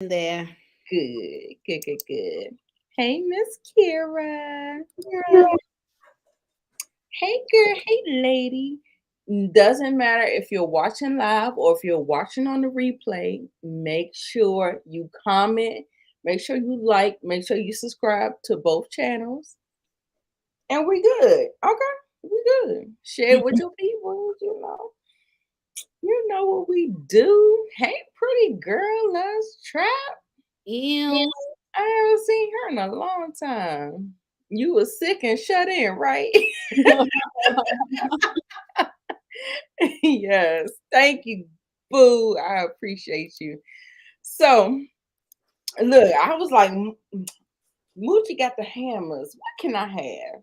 there. Good, good, good, good. Hey, Miss Kira. Girl. Hey, girl. Hey, lady. Doesn't matter if you're watching live or if you're watching on the replay. Make sure you comment. Make sure you like. Make sure you subscribe to both channels. And we good. Okay, we good. Share it with your people. You know what we do. Hey, pretty girl, let's trap. Ew. I haven't seen her in a long time. You were sick and shut in, right? Yes. Thank you, boo. I appreciate you. So, look, I was like, Moochie got the hammers. What can I have?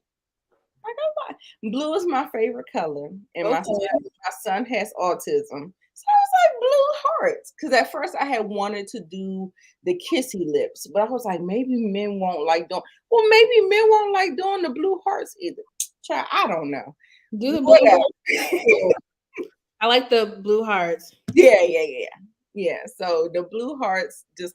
Like, blue is my favorite color, and Okay. my son has autism. So I was like blue hearts. Because at first I had wanted to do the kissy lips, but I was like, maybe men won't like doing well, maybe men won't like doing the blue hearts either. Child, I don't know. Do the blue Whatever. hearts. I like the blue hearts. Yeah, yeah, yeah. Yeah. So the blue hearts just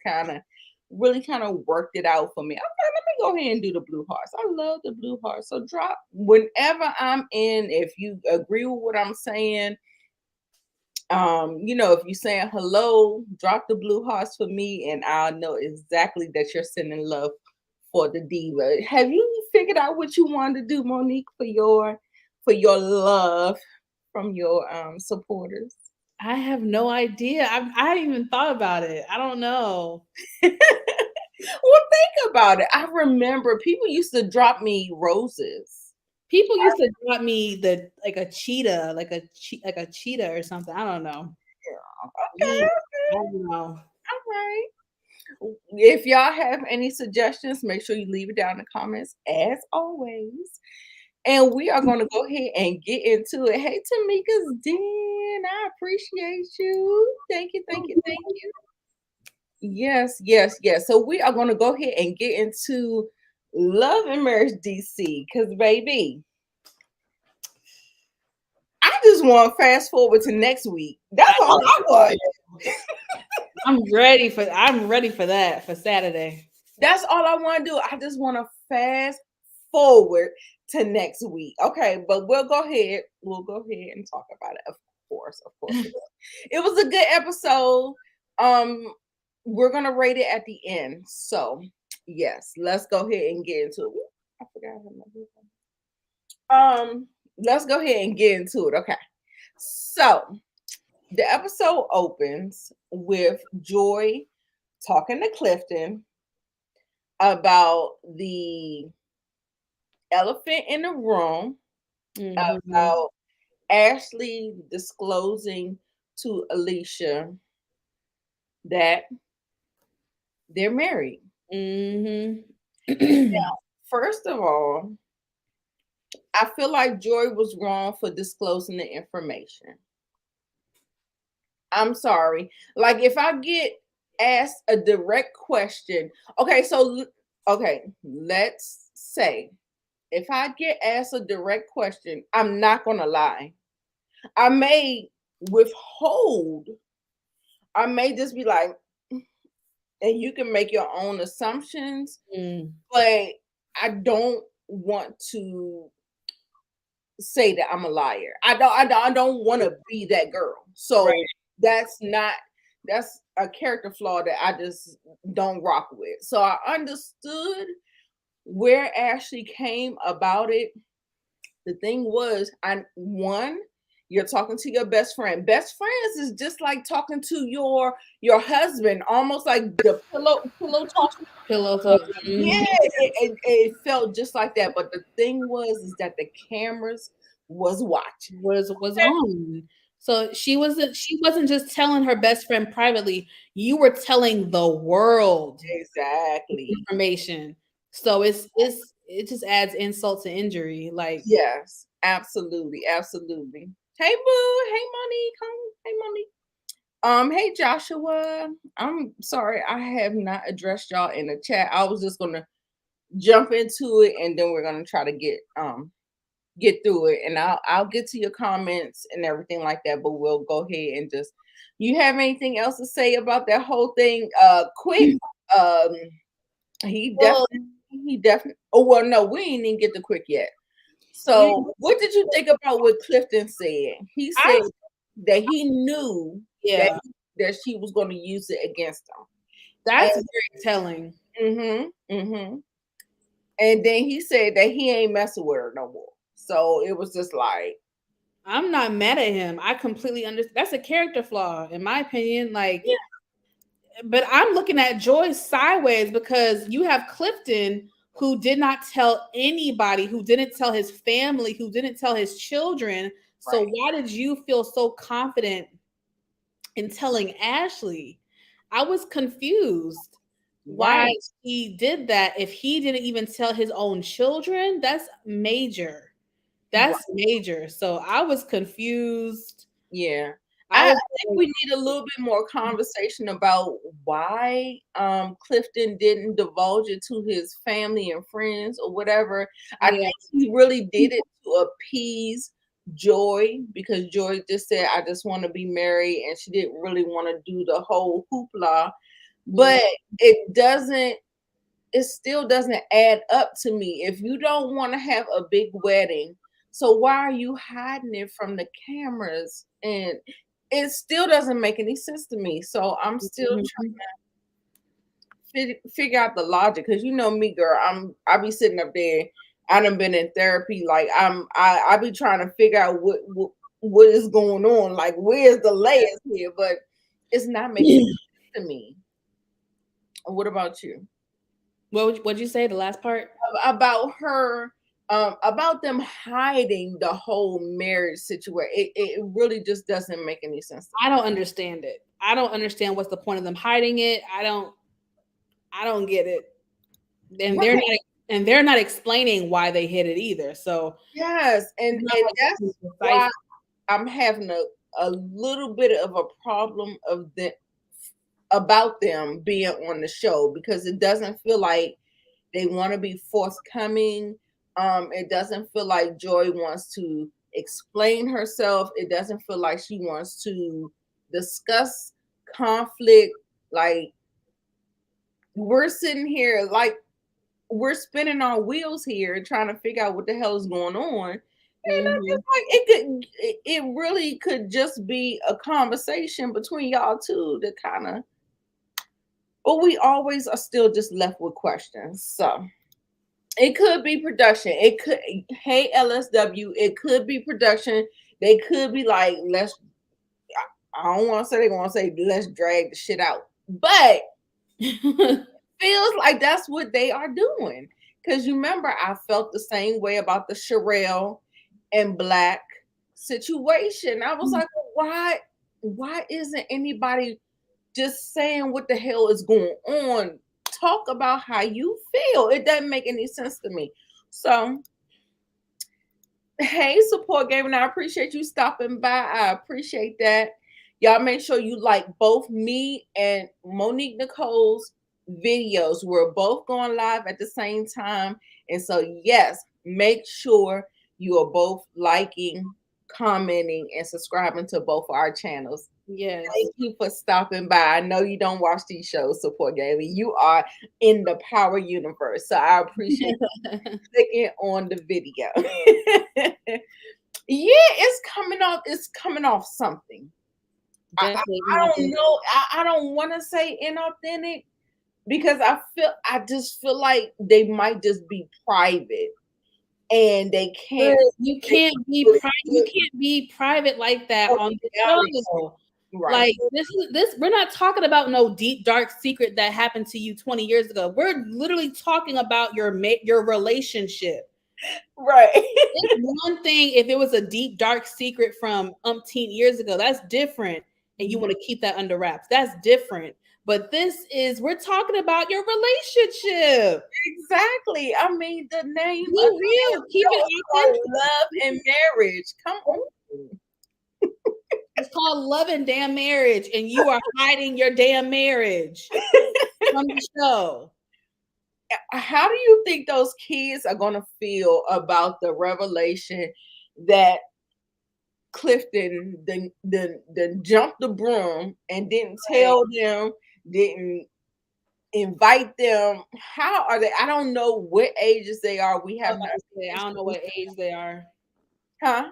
really kind of worked it out for me. Okay, let me go ahead and do the blue hearts. I love the blue hearts. So drop whenever I'm in, if you agree with what I'm saying, if you're saying hello, drop the blue hearts for me and I'll know exactly that you're sending love for the diva. Have you figured out what you want to do, Monique, for your love from your supporters? I have no idea. I hadn't even thought about it. I don't know. Well, think about it. I remember people used to drop me roses. People used to drop me the like a cheetah, like a cheetah or something. I don't know. Okay, Yeah, I okay, don't know. all right. If y'all have any suggestions, make sure you leave it down in the comments as always. And we are going to go ahead and get into it. Hey, Tamika's Den, I appreciate you. Thank you, thank you, thank you. Yes, yes, yes. So we are going to go ahead and get into Love and Marriage DC because, baby, I just want to fast forward to next week. That's all I want. I'm ready for that for Saturday. That's all I want to do. I just want to fast forward to next week. Okay, but we'll go ahead. We'll go ahead and talk about it. Of course, of course. It was a good episode. Um, we're gonna rate it at the end. So yes, let's go ahead and get into it. Ooh, I forgot how let's go ahead and get into it. Okay. So the episode opens with Joy talking to Clifton about the elephant in the room, Hmm. about Ashley disclosing to Alicia that they're married. Hmm. Now, first of all, I feel like Joy was wrong for disclosing the information. I'm sorry. Like, if I get asked a direct question, okay, let's say if I get asked a direct question, I'm not gonna lie. I may withhold. I may just be like, and you can make your own assumptions, Mm. but I don't want to say that I'm a liar. I don't want to be that girl. So Right. that's not that's a character flaw that I just don't rock with. So I understood where Ashley came about it. The thing was, you're talking to your best friend. Best friends is just like talking to your husband, almost like the pillow talk. Pillow talk. Yeah, Mhm. it felt just like that. But the thing was, is that the cameras was watching. Was on. So she wasn't just telling her best friend privately. You were telling the world Exactly. information. So it just adds insult to injury. Like, Yes, absolutely, absolutely. Hey, boo. Hey, Monique. Hey, Monique. Hey, Joshua. I'm sorry I have not addressed y'all in the chat. I was just gonna jump into it, and then we're gonna try to get through it, and I'll get to your comments and everything like that. But we'll go ahead and just You have anything else to say about that whole thing? Quick. Um, he Well, definitely, he definitely. Oh well, no, we ain't even get the quick yet. you So, what did you think about what Clifton said? He I said that he knew that yeah, she was going to use it against him. that's very telling. And and then he said that he ain't messing with her no more. So it was just like, I'm not mad at him. I completely understand. That's a character flaw, in my opinion. Like, yeah, but I'm looking at Joy sideways because you have Clifton who did not tell anybody, who didn't tell his family, who didn't tell his children. So right, why did you feel so confident in telling Ashley? I was confused why right, he did that. If he didn't even tell his own children, that's major. right. That's major. So I was confused. Yeah. I I was think we need a little bit more conversation about why Clifton didn't divulge it to his family and friends or whatever. I yeah. think he really did it to appease Joy because Joy just said, I just want to be married, and she didn't really want to do the whole hoopla. Yeah. But it still doesn't add up to me. If you don't want to have a big wedding, so why are you hiding it from the cameras? And it still doesn't make any sense to me. So I'm still Mhm. trying to figure out the logic. Cause you know me, girl. I be sitting up there. I done been in therapy. Like I be trying to figure out what is going on. Like where's the layers here? But it's not making sense to me. What about you? What'd you say? The last part? About her, about them hiding the whole marriage situation. It really just doesn't make any sense to I don't understand it. I don't understand what's the point of them hiding it. I don't get it. And me. Right. they're not explaining why they hid it either. So Yes, it's not and like that's it's why decipher. I'm having a little bit of a problem of the about them being on the show because it doesn't feel like they want to be forthcoming. It doesn't feel like Joy wants to explain herself. It doesn't feel like she wants to discuss conflict. Like we're sitting here, like we're spinning our wheels here, trying to figure out what the hell is going on. And I Mhm. just like it really could just be a conversation between y'all two to kind of, but we always are still just left with questions. So it could be production. It could, hey LSW, it could be production. They could be like, I don't want to say they're gonna say let's drag the shit out. But feels like that's what they are doing. Cause you remember I felt the same way about the Sherelle and Black situation. I was like, well, why isn't anybody just saying what the hell is going on? Talk about how you feel. It doesn't make any sense to me. So hey, support game, and I appreciate you stopping by. I appreciate that. Y'all make sure you like both me and Monique Nicole's videos. We're both going live at the same time. And so, yes, make sure you are both liking, commenting, and subscribing to both our channels. Yes. Thank you for stopping by. I know you don't watch these shows, support gaming. You are in the power universe. So I appreciate clicking on the video. Yeah, it's coming off something. Definitely I not. don't know. I don't want to say inauthentic because I just feel like they might just be private and they But can't they you can't be private like that on on the the reality show. show. Right. Like this we're not talking about no deep dark secret that happened to you 20 years ago. We're literally talking about your relationship. Right. It's one thing if it was a deep dark secret from umpteen years ago. That's different, and you want to keep that under wraps. That's different. But we're talking about your relationship. Exactly. I mean, the name Be of the real. Keep show is it called authentic. Love and Marriage. Come on. It's called love and damn marriage, and you are hiding your damn marriage from the show. How do you think those kids are going to feel about the revelation that Clifton then jumped the broom and didn't tell them, didn't invite them. How are they? I don't know what ages they are. We have not. I don't know what age they are. Huh?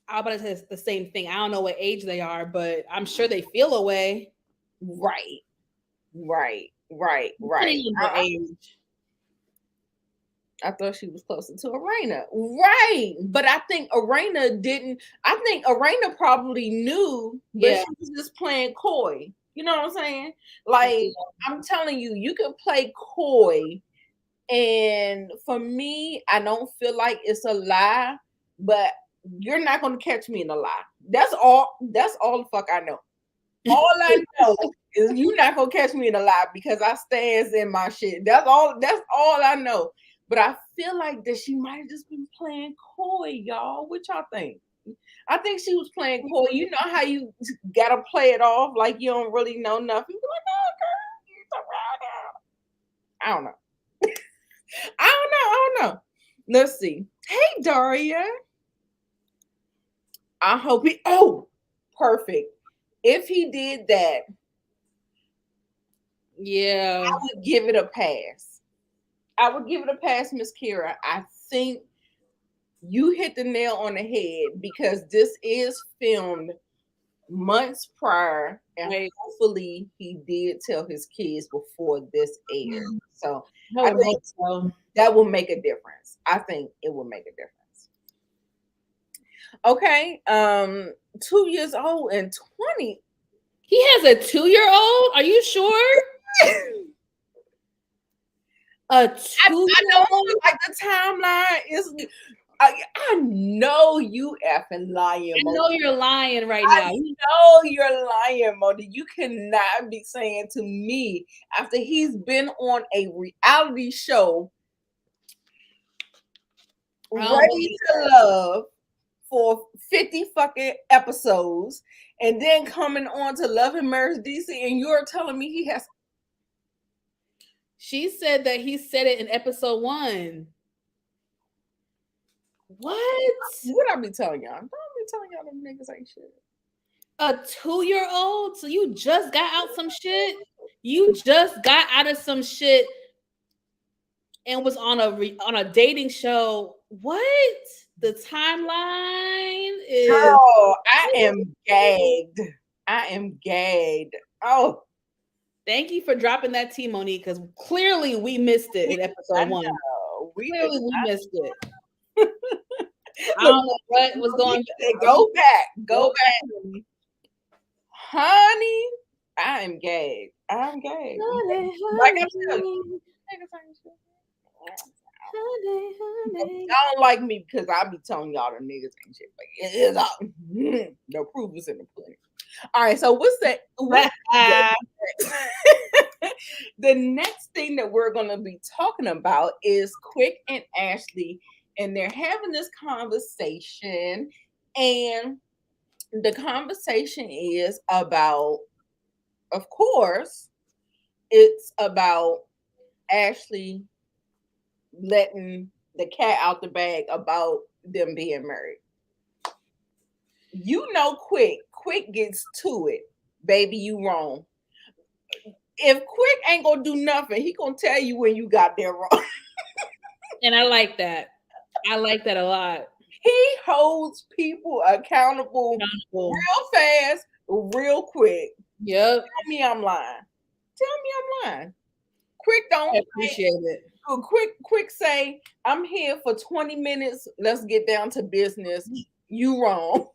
I was about to say it's the same thing. I don't know what age they are, but I'm sure they feel a way. Right. Age. I thought she was closer to Arena. Right. But I think Arena didn't. I think Arena probably knew, but she was just playing coy. You know what I'm saying? Like, I'm telling you, you can play coy. And for me, I don't feel like it's a lie, but you're not going to catch me in a lie. That's all the fuck I know. All I know is you're not going to catch me in a lie because I stands in my shit. That's all I know. But I feel like that she might have just been playing coy, y'all. What y'all think? I think she was playing coy. You know how you gotta play it off like you don't really know nothing. You're like, oh, girl, I don't know. I don't know. Let's see. Hey, Daria. I hope he. Oh, perfect. If he did that, yeah, I would give it a pass. Miss Kira. I think you hit the nail on the head because this is filmed months prior, and hopefully he did tell his kids before this aired. So I think that will make a difference. I think it will make a difference. Okay, 2 years old and 20. He has a 2-year-old? Are you sure? A 2-year-old? I know, like the timeline is. I know you effing lying. I know you're lying right now. I know you're lying, Modi. You cannot be saying to me after he's been on a reality show, Ready to Love, for 50 fucking episodes, and then coming on to Love and Marriage DC, and you're telling me he has. She said that he said it in episode 1. What? What I be telling y'all? Don't be telling y'all them niggas ain't shit. A 2-year-old? So you just got out some shit? You just got out of some shit and was on a dating show. What? The timeline is. Girl, I am gagged. Oh. Thank you for dropping that tea, Monique, because clearly we missed it in episode 1. Clearly we missed it. I don't know what was going on. Go back. Honey, I am gagged. I'm gagged. Like I said, y'all don't like me because I be telling y'all the niggas ain't shit. Like, it is all the proof is in the pudding. All right, so what's that? The next thing that we're going to be talking about is Quick and Ashley, and they're having this conversation, and the conversation is about, of course, it's about Ashley letting the cat out the bag about them being married. You know, Quick gets to it. Baby, you wrong. If Quick ain't gonna do nothing, he gonna tell you when you got there wrong. And I like that. I like that a lot. He holds people accountable real fast, real quick. Yep. Tell me I'm lying. Quick don't. I appreciate it. Quick say, I'm here for 20 minutes. Let's get down to business. You wrong.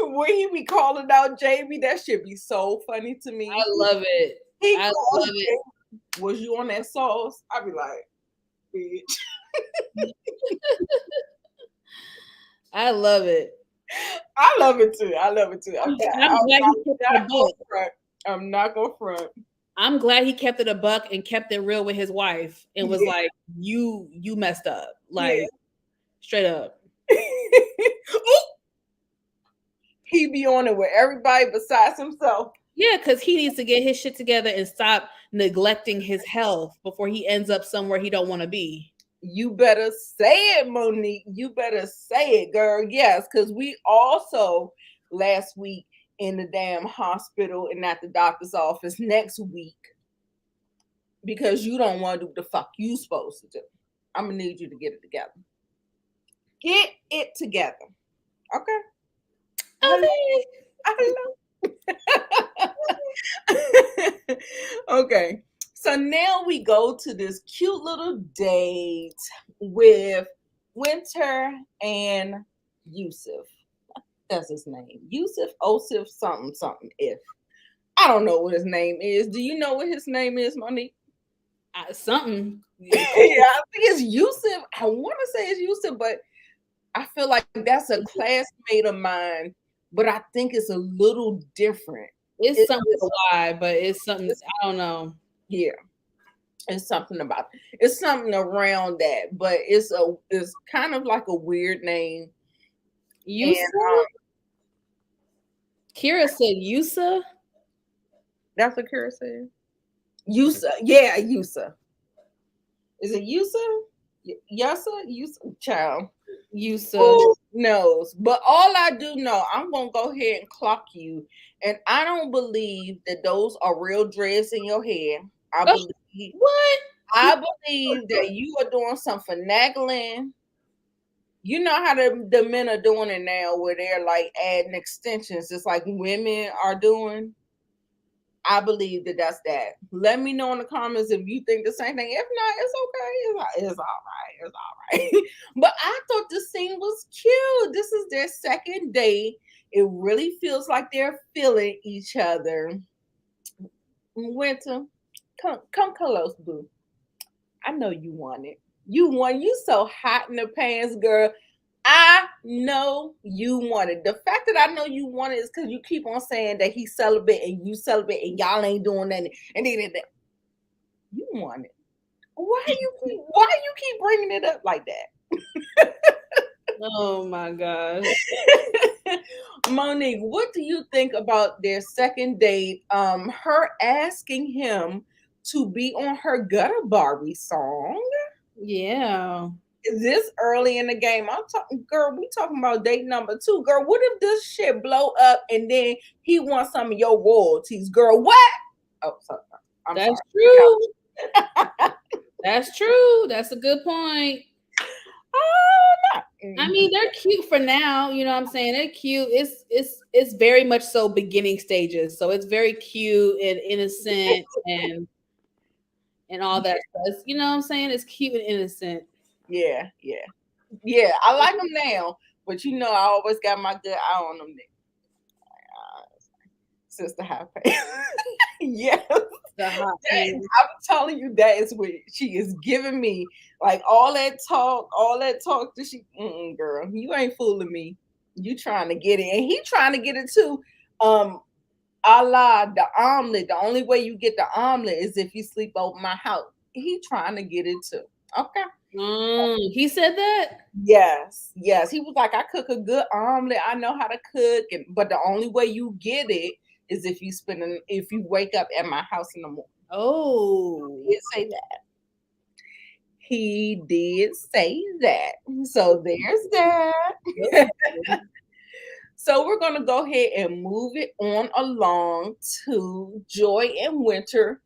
When he be calling out Jamie, that should be so funny to me. I love it. I love it. Was you on that sauce? I'd be like, bitch. I love it. I love it too. I'm not gonna front. I'm glad he kept it a buck and kept it real with his wife and was like, you messed up. Like, straight up. He be on it with everybody besides himself. Yeah, because he needs to get his shit together and stop neglecting his health before he ends up somewhere he don't want to be. You better say it, Monique. You better say it, girl. Yes, because we also last week in the damn hospital and at the doctor's office next week because you don't want to do what the fuck you supposed to do. I'm gonna need you to get it together. Get it together. Okay. Okay. Okay. So now we go to this cute little date with Winter and Yusuf. That's his name. Yusuf, Osif, something, something. If I don't know what his name is. Do you know what his name is, Monique? Something. Yeah, I think it's Yusuf. I want to say it's Yusuf, but I feel like that's a classmate of mine. But I think it's a little different. It's something with a Y, but it's something. I don't know. Yeah, it's something about it's something around that, but it's kind of like a weird name. Yusa? And, Kira said Yusa. that's what Kira said. Yusa, yeah, Yusa. Is it Yusa? Yusa? Yusa? Child. Yusa. Who knows? But all I do know, I'm gonna go ahead and clock you. And I don't believe that those are real dreads in your hair. I believe what? I believe that you are doing some finagling. You know how the men are doing it now where they're like adding extensions just like women are doing. I believe that that's that. Let me know in the comments if you think the same thing. If not, it's okay. It's all right. It's all right. But I thought the scene was cute. This is their second date. It really feels like they're feeling each other. Winter, come close, boo. I know you want it. You so hot in the pants, girl. I know you want it. The fact that I know you want it is because you keep on saying that he's celibate and you celibate and y'all ain't doing nothing. And then you want it. Why you keep bringing it up like that? Oh my gosh. Monique, what do you think about their second date? Her asking him to be on her Gutter Barbie song. Yeah. This early in the game. I'm talking, girl. We talking about date number 2, girl. What if this shit blow up and then he wants some of your royalties, girl? What? Oh, sorry. That's true. That's true. That's a good point. I mean, they're cute for now. You know what I'm saying? They're cute. It's very much so beginning stages. So it's very cute and innocent and all that stuff. You know what I'm saying? It's cute and innocent. Yeah. I like them now, but you know I always got my good eye on them. Sister High Pay. Yes. I'm telling you, that is what she is giving me. Like all that talk that she, girl, you ain't fooling me. You trying to get it, and he trying to get it too. A la the omelet. The only way you get the omelet is if you sleep over my house. He trying to get it too. Okay. He said that? Yes. He was like, I cook a good omelet. I know how to cook, but the only way you get it is if you wake up at my house in the morning. Oh, He did say that. He did say that. So there's that. So we're gonna go ahead and move it on along to Joy and Winter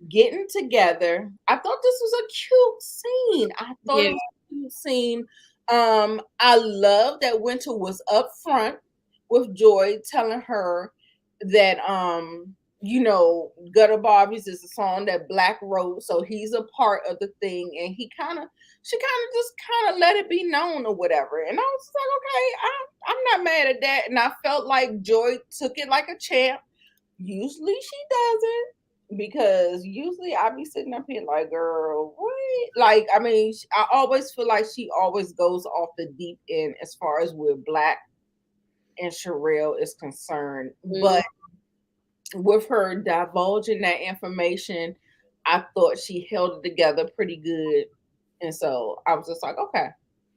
getting together. I thought this was a cute scene. It was a cute scene. I love that Winter was up front with Joy telling her that Gutter Barbies is a song that Black wrote, so he's a part of the thing, and she kind of just let it be known or whatever. And I was like, okay, I'm not mad at that. And I felt like Joy took it like a champ. Usually she doesn't, because usually I be sitting up here like, girl, what? Like, I mean, I always feel like she always goes off the deep end as far as where Black and Sherelle is concerned. But with her divulging that information, I thought she held it together pretty good. And so I was just like, okay,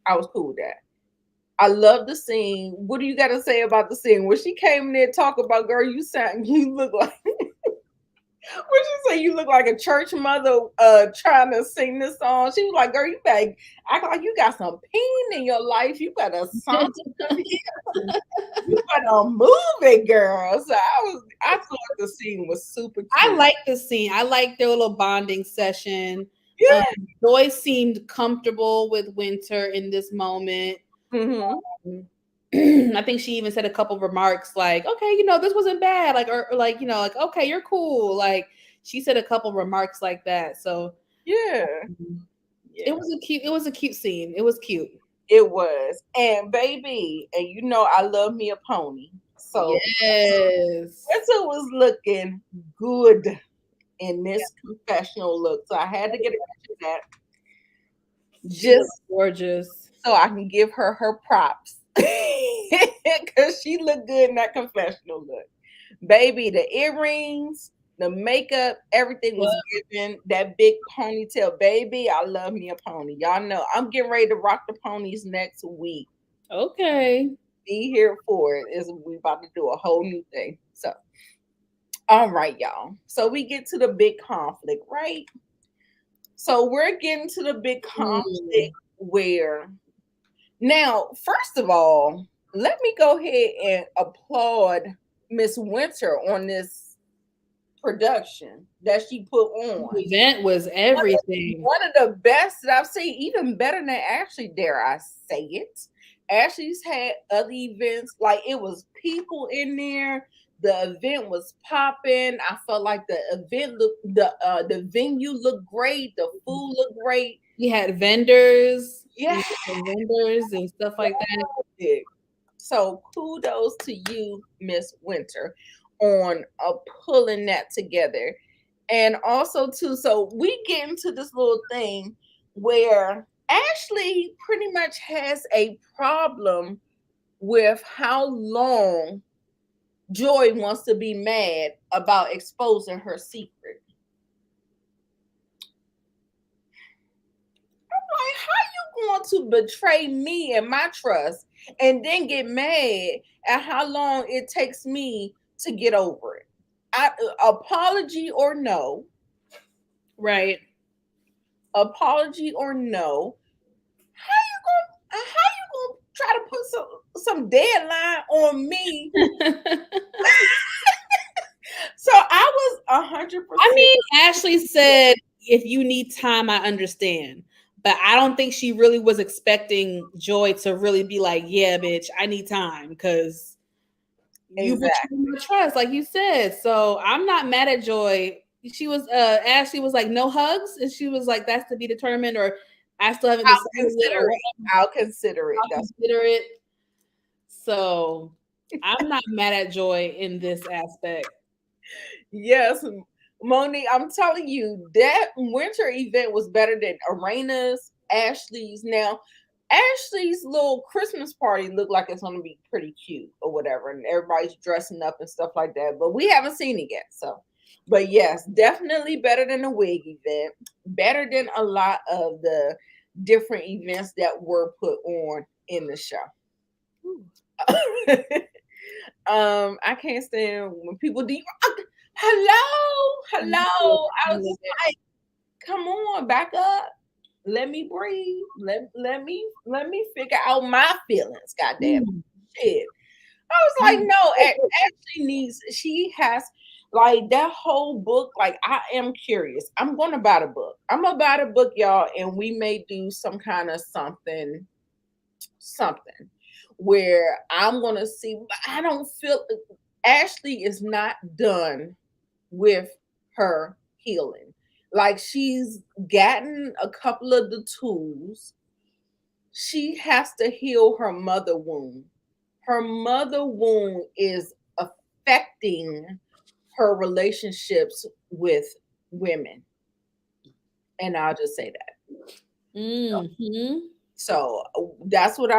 I was cool with that. I love the scene. What do you got to say about the scene? When she came in there talk about, girl, you look like What you say? You look like a church mother trying to sing this song. She was like, girl, you better act like you got some pain in your life. You better saunter up here. You better move it, girl. So I thought the scene was super I cute. like the scene. I like their little bonding session. Yeah. Joy seemed comfortable with Winter in this moment. Mm-hmm. I think she even said a couple remarks like, okay, this wasn't bad. Like, or like, like, okay, you're cool. Like, she said a couple remarks like that. So Yeah. it was a cute scene. It was cute. It was. And baby, and I love me a pony. So Yes. Winter was looking good in this confessional look. So I had to get a picture of that She was just gorgeous. so I can give her props. Because she looked good in that confessional look. Baby, the earrings, the makeup, everything was given. That big ponytail. Baby, I love me a pony. Y'all know I'm getting ready to rock the ponies next week. Okay. Be here for it. We about to do a whole new thing. So, all right, y'all. So we get to the big conflict, right? So we're getting to the big conflict where now, first of all, let me go ahead and applaud Miss Winter on this production that she put on. The event was everything. One of the best that I've seen, even better than Ashley, dare I say it. Ashley's had other events, like it was people in there. The event was popping. I felt like the event looked the venue looked great, the food looked great. We had vendors, Yeah. vendors and stuff like that. So kudos to you, Miss Winter, on pulling that together. And also too, so we get into this little thing where Ashley pretty much has a problem with how long Joy wants to be mad about exposing her secret. I'm like, how you going to betray me and my trust and then get mad at how long it takes me to get over it? Apology or no. Right. Apology or no. How you gonna try to put some deadline on me? So I was 100%. I mean, Ashley said, if you need time, I understand. But I don't think she really was expecting Joy to really be like, yeah, bitch, I need time because you betrayed my trust, like you said. So I'm not mad at Joy. She was Ashley was like, no hugs, and she was like, that's to be determined, or I still haven't decided. I'll consider it. I'll consider it. So I'm not mad at Joy in this aspect. Yes, Monique, I'm telling you, that winter event was better than Arena's, Ashley's. Now, Ashley's little Christmas party looked like it's going to be pretty cute or whatever, and everybody's dressing up and stuff like that. But we haven't seen it yet. So, but yes, definitely better than the wig event, better than a lot of the different events that were put on in the show. I can't stand when people do. Hello. I was just like, come on, back up. Let me breathe. Let me figure out my feelings. Goddamn shit. I was like, no, she has like that whole book. Like, I am curious. I'm gonna buy the book. I'm gonna buy the book, y'all, and we may do some kind of something where I'm gonna see. I don't feel Ashley is not done with her healing. Like, she's gotten a couple of the tools. She has to heal her mother wound. Her mother wound is affecting her relationships with women. And I'll just say that. Mm-hmm. So that's what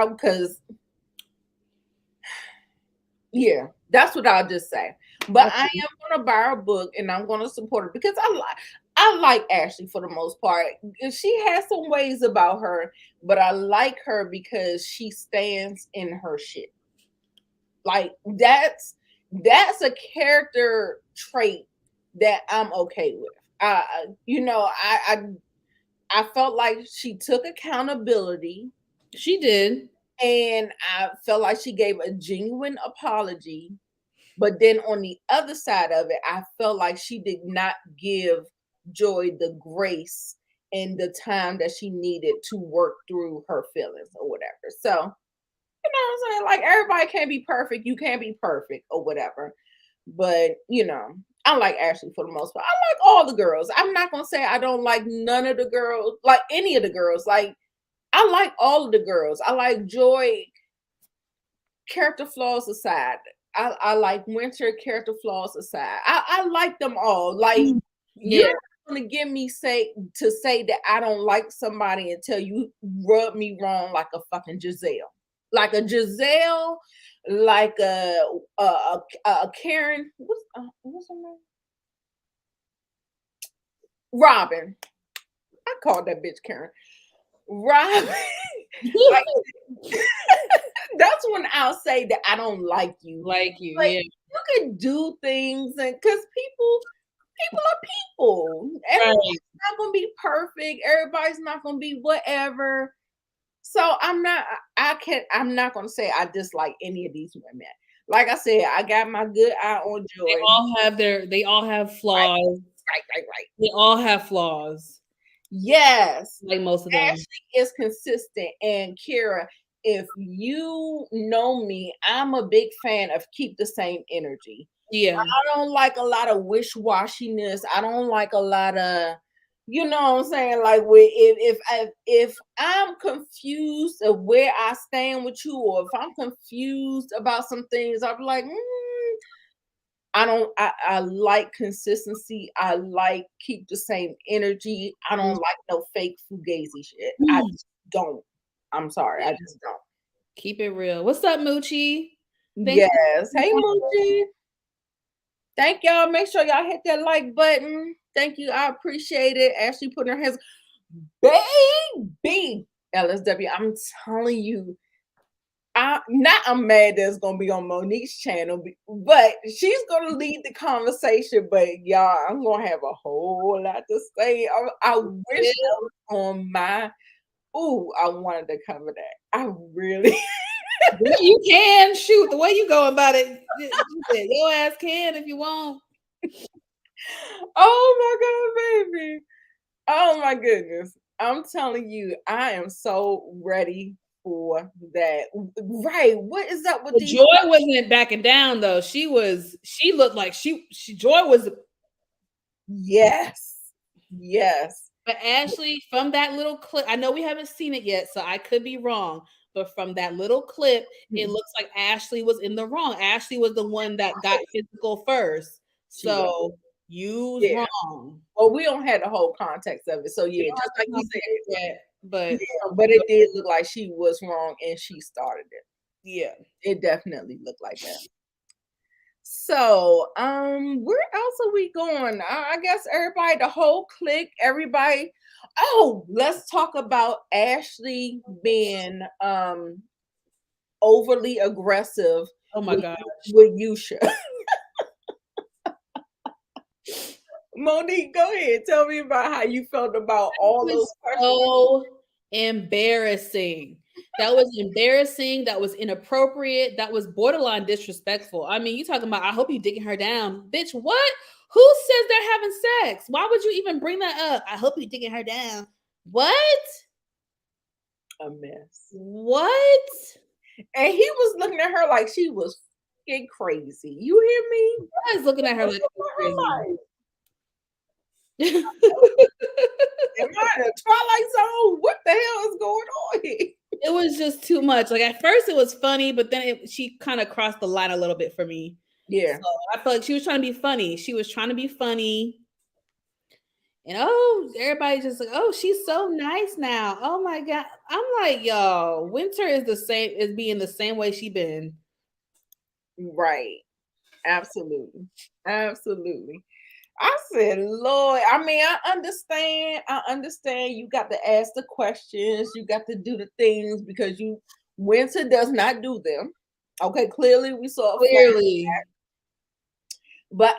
yeah, that's what I'll just say. But I am gonna buy her book and I'm gonna support her because I like Ashley for the most part. She has some ways about her, but I like her because she stands in her shit. Like that's a character trait that I'm okay with. You know, I felt like she took accountability, She did. and I felt like she gave a genuine apology. But then on the other side of it, I felt like she did not give Joy the grace and the time that she needed to work through her feelings or whatever. So, you know what I'm saying? Like, everybody can't be perfect. You can't be perfect or whatever. But, you know, I like Ashley for the most part. I like all the girls. I'm not going to say I don't like none of the girls, like any of the girls. Like, I like all of the girls. I like Joy, character flaws aside. I like Winter, character flaws aside. I like them all. Like, you're Yeah. not gonna get me say that I don't like somebody until you rub me wrong like a fucking Giselle. Like a Giselle, like a Karen. What's her name? Robin. I called that bitch Karen. Robin. Like, that's when I'll say that I don't like you. Like you, Like, yeah. you can do things, and because people are people. Everybody's not gonna be perfect. Everybody's not gonna be whatever. So I'm not gonna say I dislike any of these women. Like I said, I got my good eye on Joy. They all have Right, flaws. right. They all have flaws. Yes. Like most of them. Ashley is consistent, and Kira, if you know me, I'm a big fan of keep the same energy. Yeah. I don't like a lot of wish-washiness. I don't like a lot of, you know what I'm saying? Like, if I'm confused of where I stand with you, or if I'm confused about some things, I'll be like, I like consistency. I like keep the same energy. I don't like no fake fugazi shit. I just don't. I'm sorry. I just don't. Keep it real. What's up, Moochie? Yes. Hey, Moochie. Thank y'all. Make sure y'all hit that like button. Thank you. I appreciate it. Ashley putting her hands. Baby LSW. I'm telling you. I'm mad that it's gonna be on Monique's channel, but she's gonna lead the conversation. But y'all, I'm gonna have a whole lot to say. I wish that was on my. Ooh, I wanted to cover that. I really. You can shoot the way you go about it. Your ass can if you want. Oh my god, baby! Oh my goodness! I'm telling you, I am so ready for that. Right? What is up with these? Joy wasn't backing down though. She looked like she Joy was. Yes. But Ashley, from that little clip, I know we haven't seen it yet, so I could be wrong. But from that little clip, it looks like Ashley was in the wrong. Ashley was the one that got physical first. So you was wrong. Well, we don't have the whole context of it. So yeah, just like you said, but it did look like she was wrong and she started it. Yeah, it definitely looked like that. So, where else are we going? I guess everybody, the whole clique, everybody. Oh, let's talk about Ashley being overly aggressive. Oh my gosh, with Yusha. Monique, go ahead. Tell me about how you felt about all those questions. So embarrassing. That was embarrassing. That was inappropriate. That was borderline disrespectful. I mean, you talking about, I hope you digging her down. Bitch, what? Who says they're having sex? Why would you even bring that up? I hope you digging her down. What? A mess. What? And he was looking at her like she was fucking crazy. You hear me? I was looking at her like crazy. Am I in a Twilight Zone? What the hell is going on here? It was just too much. Like at first it was funny, but then she kind of crossed the line a little bit for me. Yeah. So I felt like she was trying to be funny. She was trying to be funny. And everybody just like, oh, she's so nice now. Oh my God. I'm like, yo, Winter is being the same way she been. Right. Absolutely. I said, Lord, I mean, I understand you got to ask the questions, you got to do the things because Winter does not do them. Okay, clearly we saw clearly. but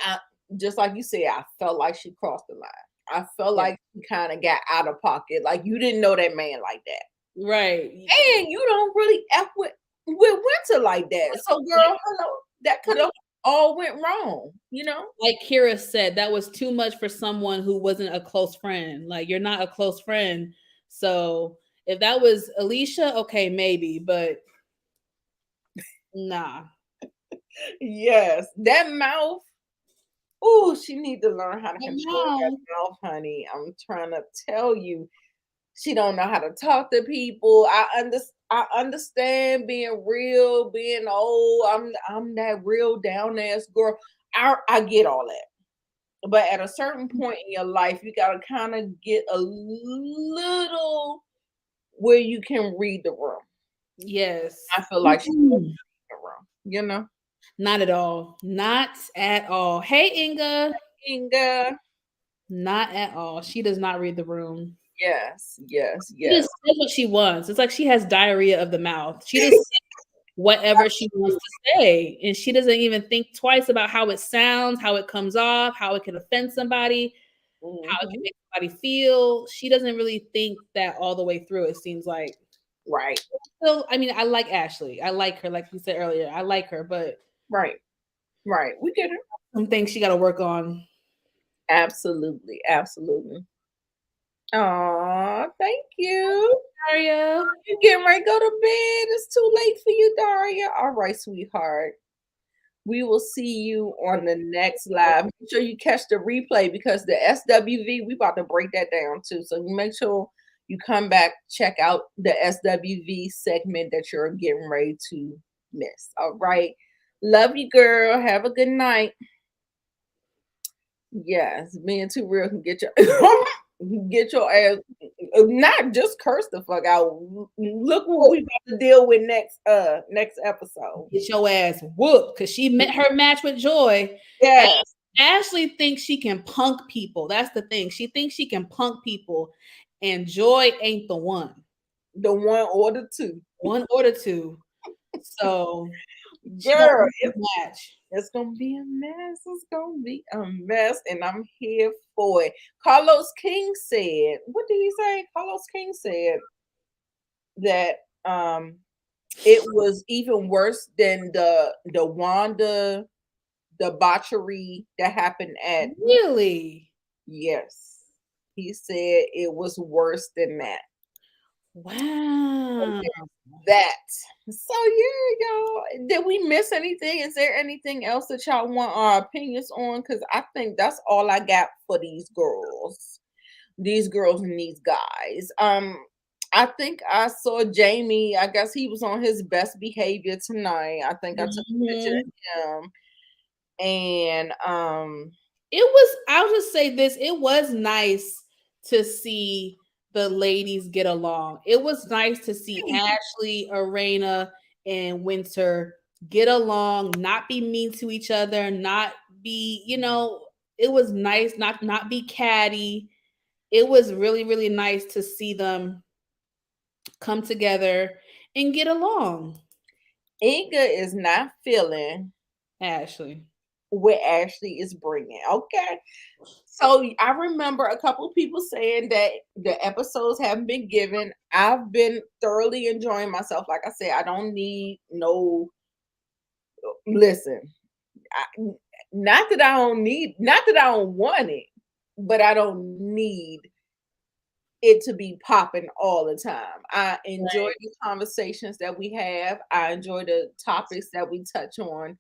just like you said, I felt like she crossed the line. I felt Yeah. like she kind of got out of pocket. Like you didn't know that man like that. Right. And you don't really F with Winter like that. So girl, hello, that could have all went wrong, you know? Like Kira said, that was too much for someone who wasn't a close friend. Like you're not a close friend. So if that was Alicia, okay, maybe, but nah. Yes. That mouth. Oh, she need to learn how to I control that know. mouth, honey. I'm trying to tell you. She don't know how to talk to people. I understand being real, being old. I'm that real down ass girl. I get all that. But at a certain point in your life, you gotta kind of get a little where you can read the room. Yes. I feel like she's reading the room, you know? Not at all. Not at all. Hey, Inga. Inga. Not at all. She does not read the room. Yes, yes, She yes. just says what she wants. It's like she has diarrhea of the mouth. She just whatever she wants to say. And she doesn't even think twice about how it sounds, how it comes off, how it can offend somebody, how it can Mhm. make somebody feel. She doesn't really think that all the way through, it seems like. Right, So, I mean, I like Ashley. I like her, like we said earlier. I like her, but right, right. We get it. some things she got to work on. Absolutely, absolutely. Aw, thank you. Daria. You getting ready to go to bed. It's too late for you, Daria. All right, sweetheart. We will see you on the next live. Make sure you catch the replay because the SWV, we about to break that down too. So you make sure you come back, check out the SWV segment that you're getting ready to miss. All right. Love you, girl. Have a good night. Yes, being too real can get your get your ass not just curse the fuck out. Look what we about to deal with next episode. Get your ass whooped because she met her match with Joy. And Yes, Ashley thinks she can punk people. That's the thing. She thinks she can punk people, and Joy ain't the one. the one or the two. One or the two. So she gonna Girl, lose this match. it's gonna be a mess. It's gonna be a mess, and I'm here for it. Carlos King said, what did he say? Carlos King said that it was even worse than the Wanda debauchery that happened at Really? yes. He said it was worse than that. Wow. That. So yeah, y'all. Did we miss anything? Is there anything else that y'all want our opinions on? Because I think that's all I got for these girls. These girls and these guys. I think I saw Jamie. I guess he was on his best behavior tonight. I think I took a picture Mhm. of him. And It was, I'll just say this, it was nice to see the ladies get along. It was nice to see Ashley, Arena, and Winter get along, not be mean to each other, not be, it was nice, not be catty. It was really, really nice to see them come together and get along. Inga is not feeling Ashley. what Ashley is bringing. Okay. So I remember a couple of people saying that the episodes haven't been given. I've been thoroughly enjoying myself. Like I said, I don't need no listen. I, not that I don't need, not that I don't want it, but I don't need it to be popping all the time. I enjoy Right. the conversations that we have. I enjoy the topics that we touch on.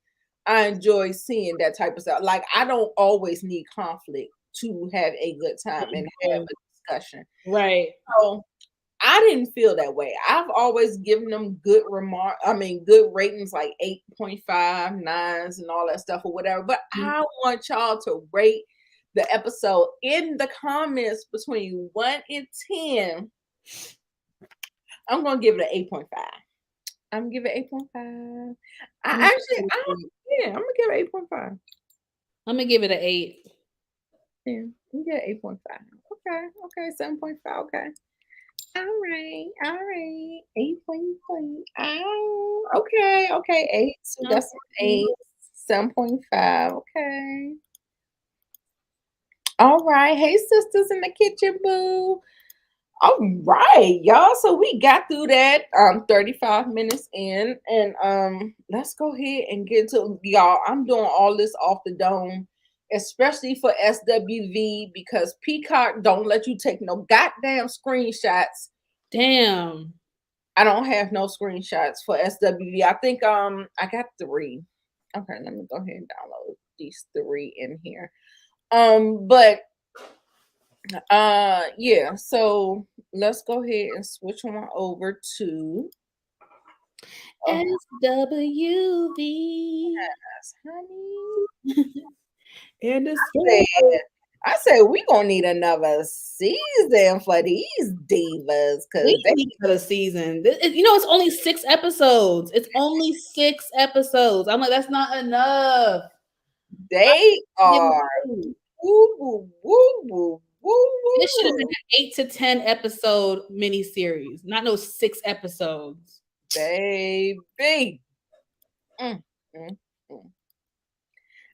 I enjoy seeing that type of stuff. Like I don't always need conflict to have a good time and have a discussion. Right. So I didn't feel that way. I've always given them good ratings like 8.5, 9s and all that stuff or whatever. But I want y'all to rate the episode in the comments between 1 and 10. I'm gonna give it an 8.5. I'm gonna give it 8.5. I'm gonna give it 8.5. I'm gonna give it an 8. Yeah, I'm gonna give it 8.5. Okay, 7.5. Okay. All right. 8.5. Oh, okay, 8. So that's an 8. 7.5. Okay. All right. Hey, sisters in the kitchen, boo. All right, y'all. So we got through that 35 minutes in, and let's go ahead and get to y'all. I'm doing all this off the dome, especially for SWV because Peacock don't let you take no goddamn screenshots. Damn. I don't have no screenshots for SWV. I think I got 3. Okay, let me go ahead and download these 3 in here. But yeah, so let's go ahead and switch on over to SWV. yes, honey. And the I said we gonna need another season for these divas we because they need another season. You know, it's only 6 episodes. It's only 6 episodes. I'm like, that's not enough. they Give me are two. woo woo woo woo woo This should have been woo. an 8 to 10 episode miniseries, not no 6 episodes. Baby. Mm, mm, mm.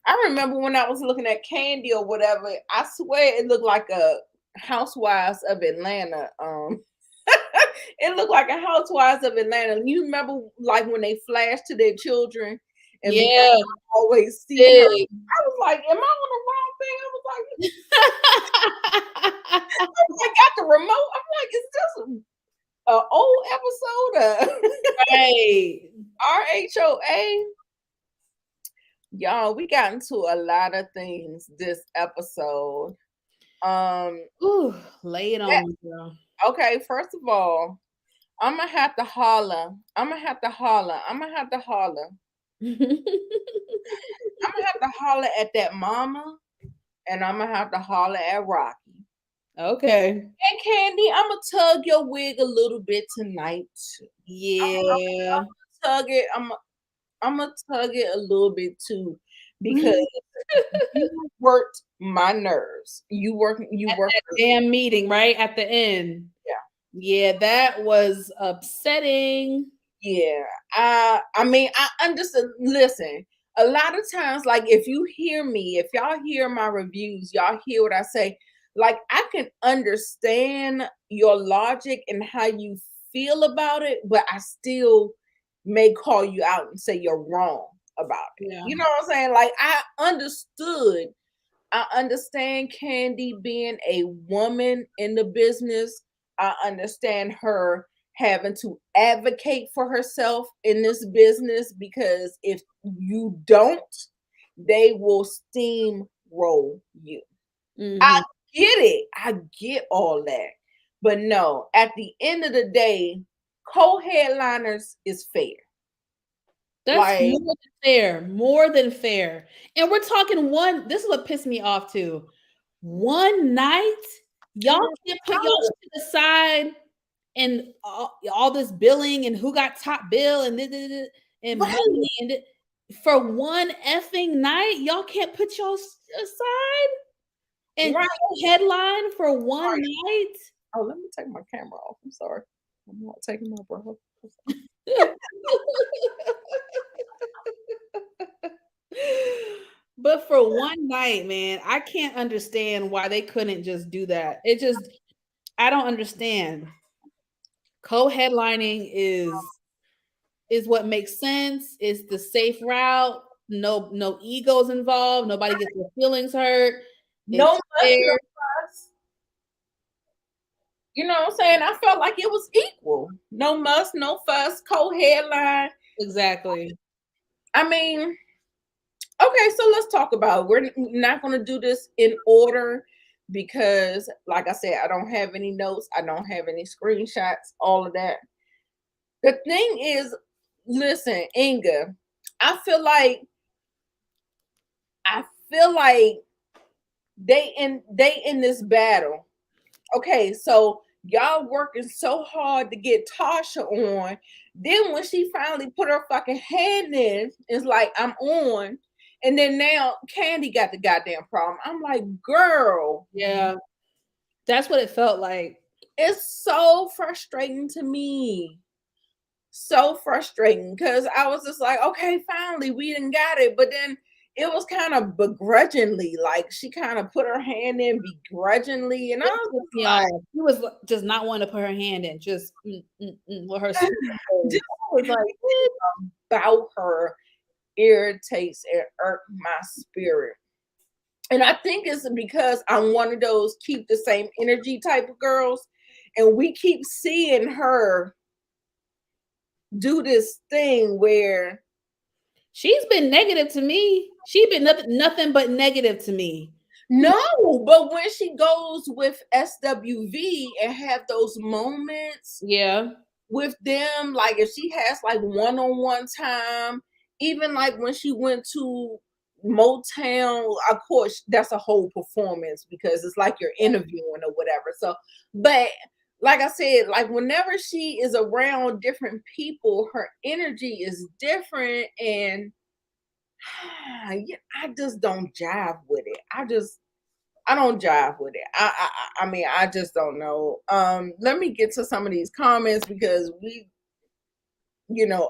I remember when I was looking at Candy or whatever, I swear it looked like a Housewives of Atlanta. It looked like a Housewives of Atlanta. You remember like when they flashed to their children and because Yeah, I always see her, big. I was like, am I on the wrong thing? I got the remote. I'm like, is this an old episode of Right. RHOA? Y'all, we got into a lot of things this episode. Ooh, lay it on me, girl. Okay, first of all, I'm gonna have to holler. I'm gonna have to holler. I'm gonna have to holler. I'm gonna have to holler at that mama, and I'm gonna have to holler at Rocky. Okay. And Candy, I'm gonna tug your wig a little bit tonight. Yeah. Tug it. I'm gonna tug it a little bit too, because you worked my nerves. You work. You work. That damn meeting, right? At the end. Yeah. Yeah, that was upsetting. Yeah, I mean, I understand. Listen, a lot of times, like if you hear me, if y'all hear my reviews, y'all hear what I say. Like I can understand your logic and how you feel about it, but I still may call you out and say you're wrong about it. Yeah. You know what I'm saying? Like I understood. I understand Candy being a woman in the business. I understand her having to advocate for herself in this business because if you don't, they will steamroll you. I Mhm. get it. I get all that. But no, at the end of the day, co-headliners is fair. That's Like, more than fair. More than fair. And we're talking one. This is what pissed me off too. One night, y'all can't put y'all shit to the side and all this billing and who got top bill and and right, money and for one effing night, y'all can't put y'all aside and right. headline for one night. Oh, let me take my camera off. I'm sorry. I'm not taking my bro. But for one night, man, I can't understand why they couldn't just do that. It just, I don't understand. Co-headlining is what makes sense. It's the safe route. No egos involved. Nobody gets their feelings hurt. No It's muss, no fair. fuss. You know what I'm saying? I felt like it was equal. No muss, no fuss, co-headline. Exactly. I mean, okay, so let's talk about it. We're not going to do this in order because, like I said, I don't have any notes. I don't have any screenshots, all of that. The thing is, listen, Inga, I feel like I feel like they in this battle. Okay, so y'all working so hard to get Tasha on. Then when she finally put her fucking hand in, it's like I'm on. And then now Candy got the goddamn problem. I'm like, girl, Yeah. That's what it felt like. it's so frustrating to me. So frustrating because I was just like, okay, finally we didn't got it. But then it was kind of begrudgingly, like she kind of put her hand in begrudgingly, and I was just like, she was just not wanting to put her hand in, just with her sweet just I was like, about her irritates and irked my spirit. And I think it's because I'm one of those keep the same energy type of girls, and we keep seeing her do this thing where she's been negative to me. She's been nothing but negative to me. no, but when she goes with SWV and have those moments Yeah. with them, like if she has like one-on-one time, even like when she went to Motown, of course, that's a whole performance because it's like you're interviewing or whatever. So, but like I said, like whenever she is around different people, her energy is different, and yeah, I just don't jive with it. I don't jive with it. I mean, I just don't know. Let me get to some of these comments because we,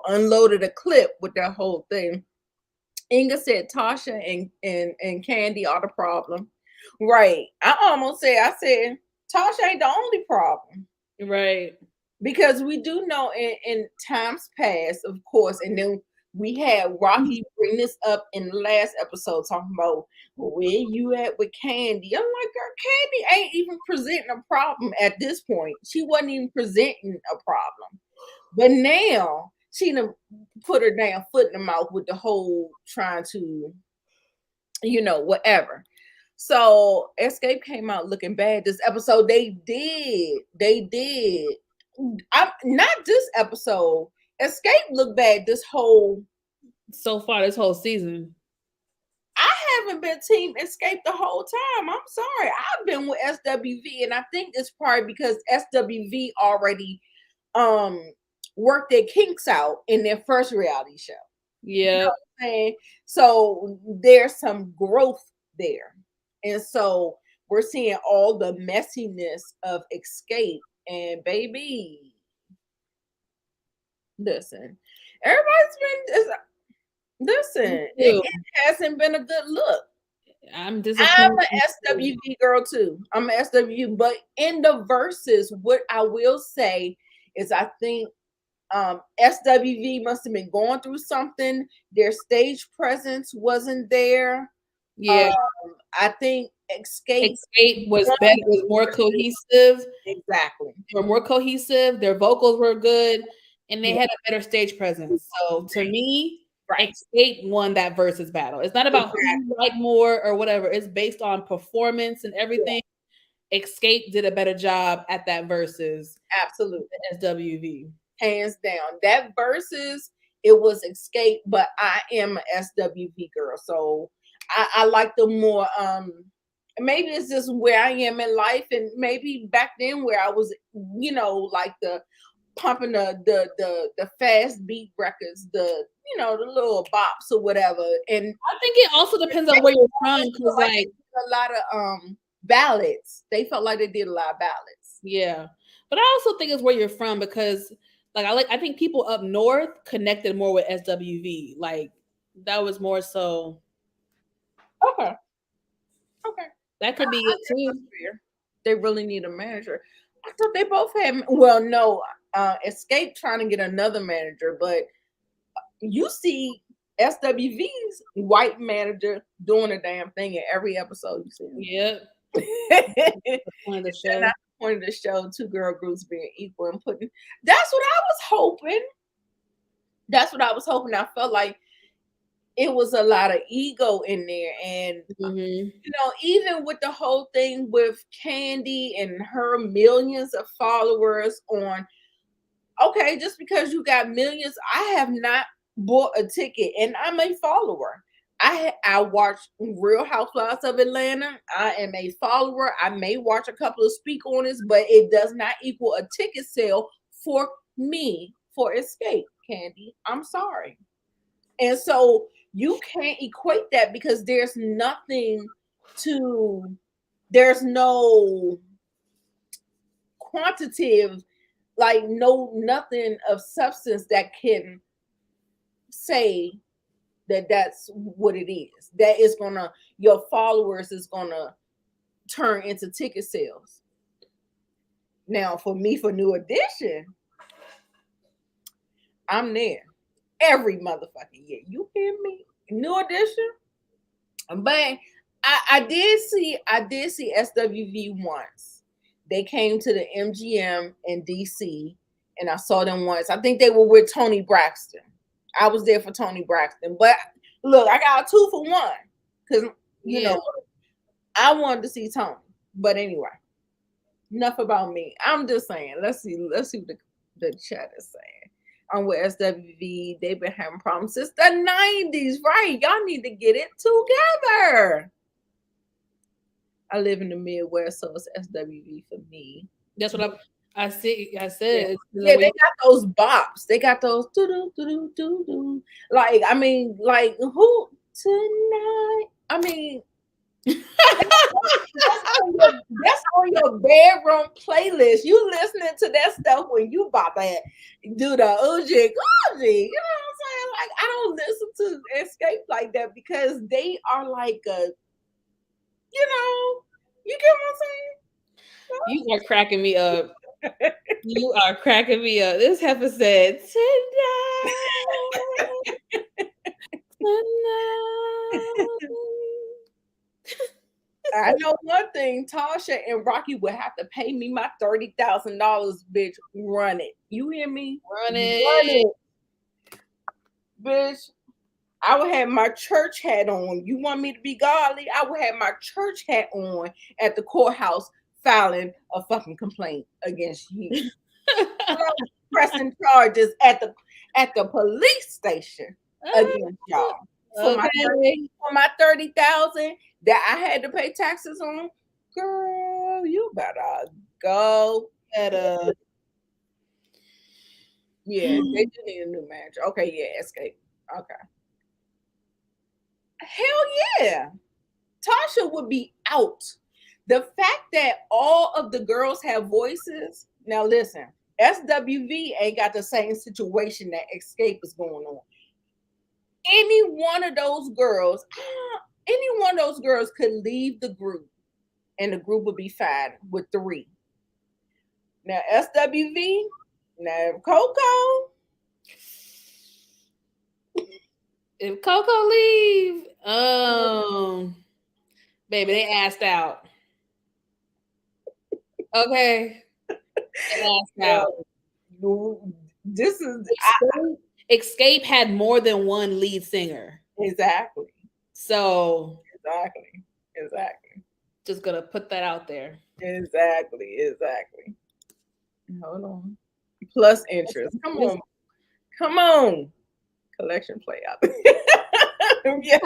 unloaded a clip with that whole thing. Inga said Tasha and Candy are the problem. Right. I said Tasha ain't the only problem. Right. Because we do know in times past, of course, and then we had Rocky bring this up in the last episode talking about where you at with Candy. I'm like, girl, Candy ain't even presenting a problem at this point. She wasn't even presenting a problem. But now she done put her damn foot in the mouth with the whole trying to, whatever. So Escape came out looking bad this episode. They did. Not this episode. Escape looked bad this whole. So far, this whole season. I haven't been Team Escape the whole time. I'm sorry. I've been with SWV, and I think it's probably because SWV already worked their kinks out in their first reality show. Yeah. You know what I'm saying? So there's some growth there. And so we're seeing all the messiness of Escape. And baby, listen, everybody's been listen, it hasn't been a good look. I'm I'm disappointed. an SWV girl too. I'm an SWV, but in the verses, what I will say is I think SWV must have been going through something. Their stage presence wasn't there. Yeah. I think Escape was better, was more cohesive. Exactly. They were more cohesive. Their vocals were good, and they had a better stage presence. So to me, Escape won that versus battle. It's not about who you like more or whatever. It's based on performance and everything. Escape did a better job at that versus absolutely SWV. Hands down. That versus it was Escape, but I am a SWV girl. So I like the more maybe it's just where I am in life, and maybe back then where I was, like the pumping the fast beat records, the little bops or whatever. And I think it also depends on where you're from, because like a lot of ballads. They felt like they did a lot of ballads. Yeah. But I also think it's where you're from, because I think people up north connected more with SWV. Like that was more so. Okay. That could be it too. They really need a manager. I thought they both had. Well, no, Escape trying to get another manager, but you see SWV's white manager doing a damn thing in every episode you see. Yep. Point of the show. Not the point of the show. Two girl groups being equal and putting. That's what I was hoping. That's what I was hoping. I felt like it was a lot of ego in there, and even with the whole thing with Candy and her millions of followers on. Okay, just because you got millions, I have not bought a ticket, and I'm a follower. I watch Real Housewives of Atlanta. I am a follower. I may watch a couple of speak on this, but it does not equal a ticket sale for me for Escape, Candy. I'm sorry. And so you can't equate that because there's no quantitative, nothing of substance that can say that's what it is. That is gonna, your followers is gonna turn into ticket sales. Now, for me, for New Edition, I'm there every motherfucking year. You hear me? New Edition. But I did see SWV once. They came to the MGM in DC, and I saw them once. I think they were with Tony Braxton. I was there for Tony Braxton. But look, I got a 2 for 1 because you know I wanted to see Tony. But anyway, enough about me. I'm just saying. Let's see what the chat is saying. I'm with SWV. They've been having problems since the 90s, right? Y'all need to get it together. I live in the Midwest, so it's SWV for me. That's what I said. Yeah, they got those bops. They got those do. Like, I mean, like who tonight? I mean, that's on your bedroom playlist. You listening to that stuff when you bop that, do the OG, you know what I'm saying? Like, I don't listen to Escape like that because they are like a, you know, you get what I'm saying? You are cracking me up. You are cracking me up. This heifer said tonight. I know one thing, Tasha and Rocky would have to pay me my $30,000, bitch. Run it. You hear me? Run it. Bitch. I would have my church hat on. You want me to be godly? I would have my church hat on at the courthouse filing a fucking complaint against you. Pressing charges at the police station against y'all. For my 30,000 that I had to pay taxes on, girl, you better go. Yeah, they do need a new manager. Okay, yeah, Escape. Okay. Hell yeah. Tasha would be out. The fact that all of the girls have voices. Now listen, SWV ain't got the same situation that Escape is going on. Any one of those girls could leave the group and the group would be fine with 3. Now SWV, now if Coco leave, baby, they asked out. Okay. They asked out. This is Escape had more than one lead singer. Exactly. So exactly. Just gonna put that out there. Exactly. Hold on. Plus interest. Come on. Collection play out. Yeah.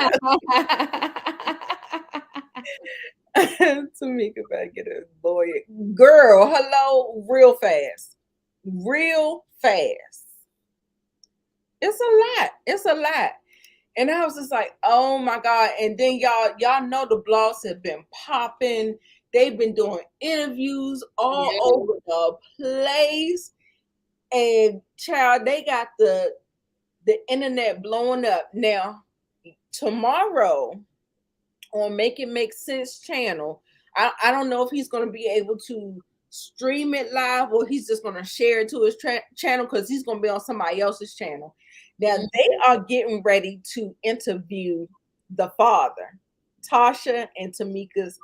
Tamika better get a lawyer. Girl, hello, real fast. It's a lot. And I was just like, oh my God. And then y'all know the blogs have been popping. They've been doing interviews all over the place. And child, they got the internet blowing up. Now, tomorrow on Make It Make Sense channel, I don't know if he's going to be able to stream it live or he's just going to share it to his channel because he's going to be on somebody else's channel. Now, they are getting ready to interview the father, Tasha and Tamika's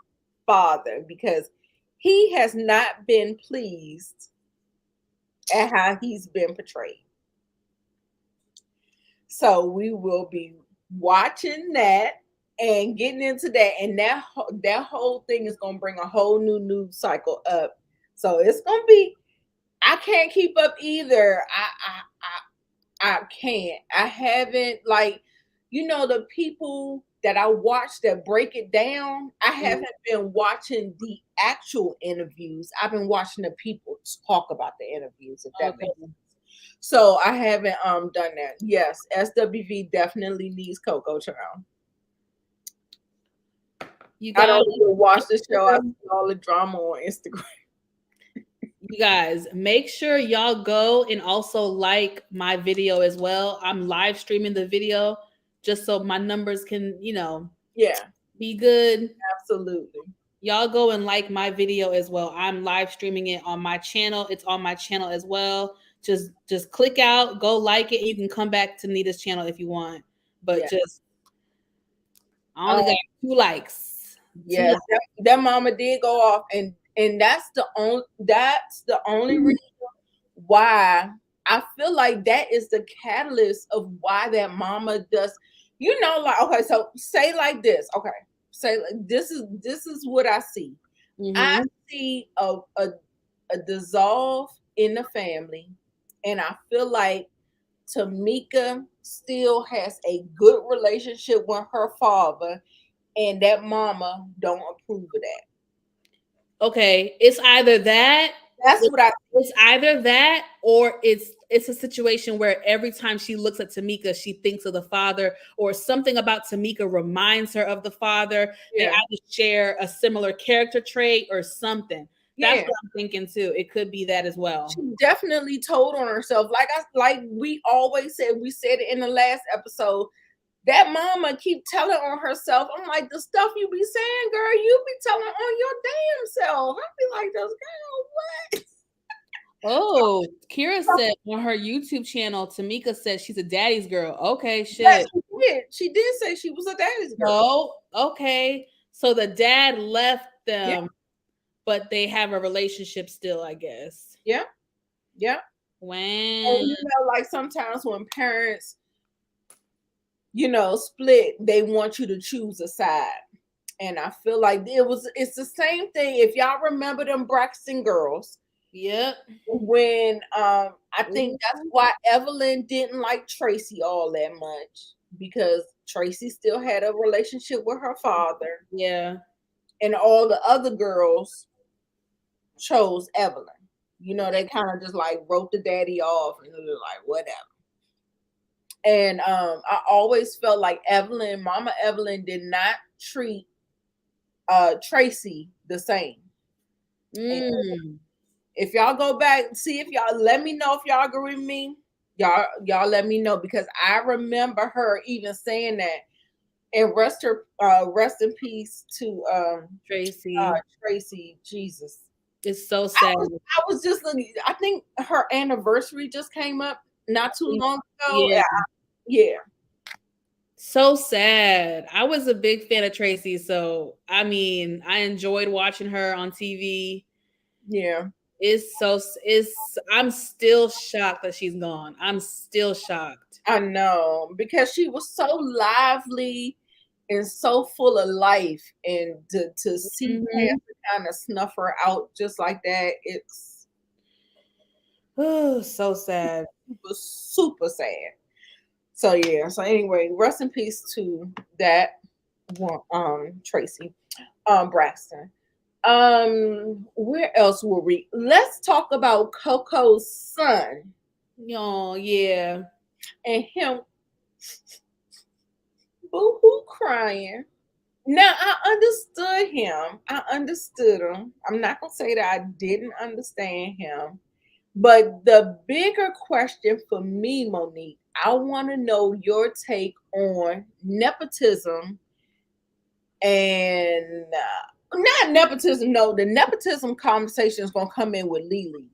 father, because he has not been pleased at how he's been portrayed. So we will be watching that and getting into that, and that whole thing is going to bring a whole new news cycle up. So it's going to be, I can't keep up either. I can't. I haven't, like, you know, the people that I watch that break it down, I haven't been watching the actual interviews. I've been watching the people talk about the interviews, if that makes sense. So I haven't done that. Yes, SWV definitely needs Coco Child. I don't even watch the show. I see all the drama on Instagram. You guys, make sure y'all go and also like my video as well. I'm live streaming the video just so my numbers can, Yeah, be good. absolutely. Y'all go and like my video as well. I'm live streaming it on my channel. It's on my channel as well. Just click out, go like it, and you can come back to Nita's channel if you want. But Yeah. just I only Um, got 2 likes. Two yeah, likes. that mama did go off, and that's the only reason why I feel like that is the catalyst of why that mama does. Like, okay, so say like this. Okay, say this is what I see. I Mm-hmm. see a dissolve in the family, and I feel like Tamika still has a good relationship with her father, and that mama don't approve of that. Okay, it's either that. That's what I It's either that or it's a situation where every time she looks at Tamika, she thinks of the father, or something about Tamika reminds her of the father. They yeah either share a similar character trait or something. That's yeah. what I'm thinking too. It could be that as well. She definitely told on herself. Like we always said, we said it in the last episode. That mama keep telling on herself. I'm like, the stuff you be saying, girl, you be telling on your damn self. I be like, this girl, what? Oh, Kira said on her YouTube channel, Tamika said she's a daddy's girl. Okay, Yes, shit. she did. She did say she was a daddy's girl. No, okay. So the dad left Yeah, them, but they have a relationship still, I guess. yeah, yeah. When And like sometimes when parents, split, they want you to choose a side. And I feel like it's the same thing. If y'all remember them Braxton girls, yep. when I think that's Mhm. why Evelyn didn't like Tracy all that much, because Tracy still had a relationship with her father, Yeah. and all the other girls chose Evelyn. They kind of just like wrote the daddy off and they were like, whatever. And I always felt like Mama Evelyn did not treat Tracy the same. And Mm. if y'all go back, see if y'all let me know if y'all agree with me. Y'all let me know, because I remember her even saying that. And rest in peace to Tracy. Tracy. Jesus. It's so I sad. was I was just looking, I think her anniversary just came up not too long ago. Yeah. Yeah. So sad. I was a big fan of Tracy, so I mean, I enjoyed watching her on TV. Yeah. It's I'm still shocked that she's gone. I'm still shocked. I know, because she was so lively and so full of life, and to see Mhm. Pastor kind of snuff her out just like that, it's Oh, so sad. super, super sad. So yeah. So anyway, rest in peace to that one, Tracy, Braxton. Where else were we? Let's talk about Coco's son Oh, yeah. and him boo-hoo crying. Now I understood him. I understood him. I'm not gonna say that I didn't understand him. But the bigger question for me, Monique, I want to know your take on nepotism and not nepotism. No, the nepotism conversation is gonna come in with Lily.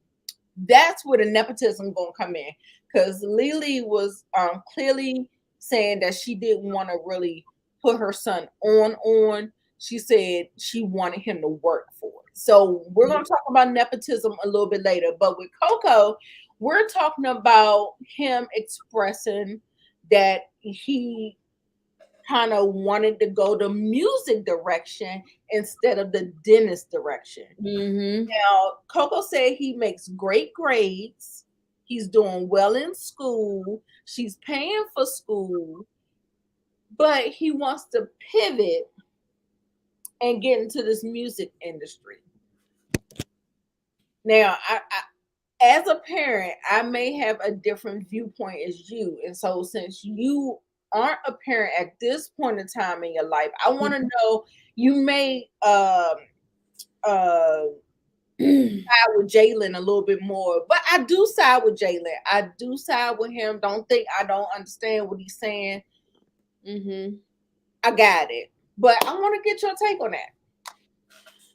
That's where the nepotism gonna come in, because Lily was clearly saying that she didn't want to really put her son on. She said she wanted him to work for it. So we're gonna talk about nepotism a little bit later. But with Coco, we're talking about him expressing that he kind of wanted to go the music direction instead of the dentist direction. Mm-hmm. Now, Coco said he makes great grades. He's doing well in school. She's paying for school, but he wants to pivot and get into this music industry. Now, as a parent, I may have a different viewpoint as you. And so, since you aren't a parent at this point in time in your life, I want to know, you may uh side with Jalen a little bit more, but I do side with Jalen. I do side with him. Don't think I don't understand what he's saying. I got it. But I want to get your take on that.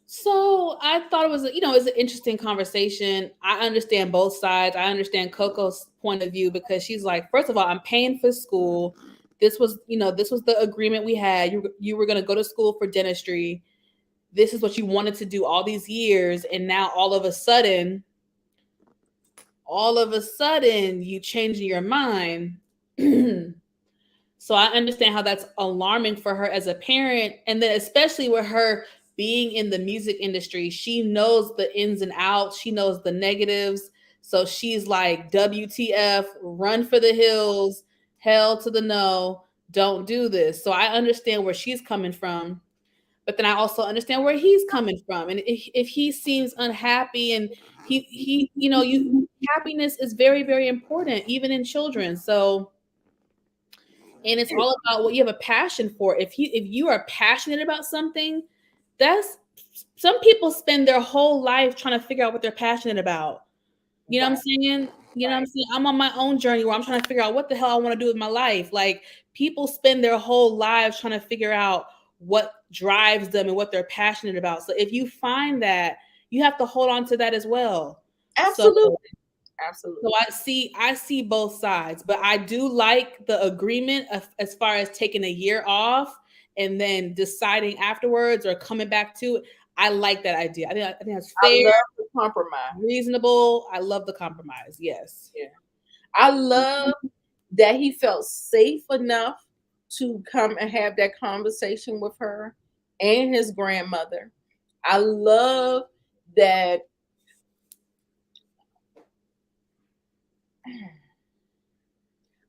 So I thought it was, it was an interesting conversation. I understand both sides. I understand Coco's point of view because she's like, first of all, I'm paying for school. This was the agreement we had. You were going to go to school for dentistry. This is what you wanted to do all these years, and now all of a sudden, you change your mind. So I understand how that's alarming for her as a parent. And then especially with her being in the music industry, she knows the ins and outs. She knows the negatives. So she's like, WTF, run for the hills, hell to the no, don't do this. So I understand where she's coming from. But then I also understand where he's coming from. And if he seems unhappy and happiness is very, very important, even in children. So, and it's all about what you have a passion for. If you are passionate about something, that's some people spend their whole life trying to figure out what they're passionate about. You know what I'm saying? You know what I'm saying? I'm on my own journey where I'm trying to figure out what the hell I want to do with my life. Like people spend their whole lives trying to figure out what drives them and what they're passionate about. So if you find that, you have to hold on to that as well. Absolutely. So, absolutely. So I see both sides, but I do like the agreement as far as taking a year off and then deciding afterwards or coming back to it. I like that idea. I think that's fair. I love the compromise. Reasonable. I love the compromise. Yes. Yeah. I love that he felt safe enough to come and have that conversation with her and his grandmother. I love that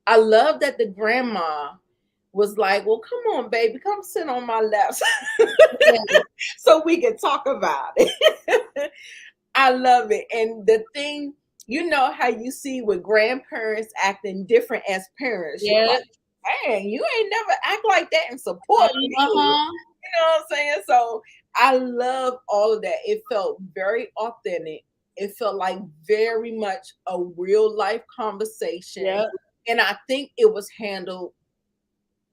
the grandma was like, well, come on, baby, come sit on my lap so we can talk about it. I love it. And the thing, you know how you see with grandparents acting different as parents. Yeah. You're like, man, you ain't never act like that and support me. You know what I'm saying? So I love all of that. It felt very authentic. It felt like very much a real life conversation. Yeah. And I think it was handled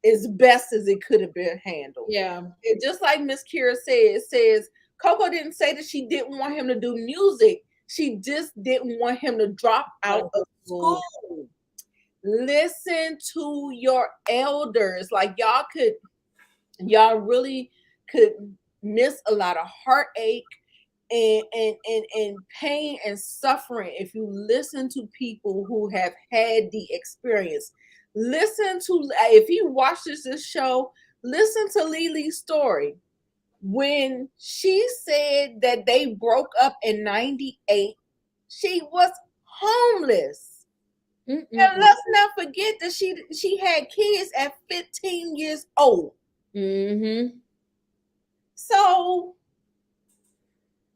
as best as it could have been handled. Yeah. And just like Miss Kira said, it says Coco didn't say that she didn't want him to do music. She just didn't want him to drop out of school. Listen to your elders. Like y'all really could miss a lot of heartache and pain and suffering if you listen to people who have had the experience. Listen to, if he watches this show, listen to Lily's story. When she said that they broke up in 98, she was homeless. And let's not forget that she had kids at 15 years old. So,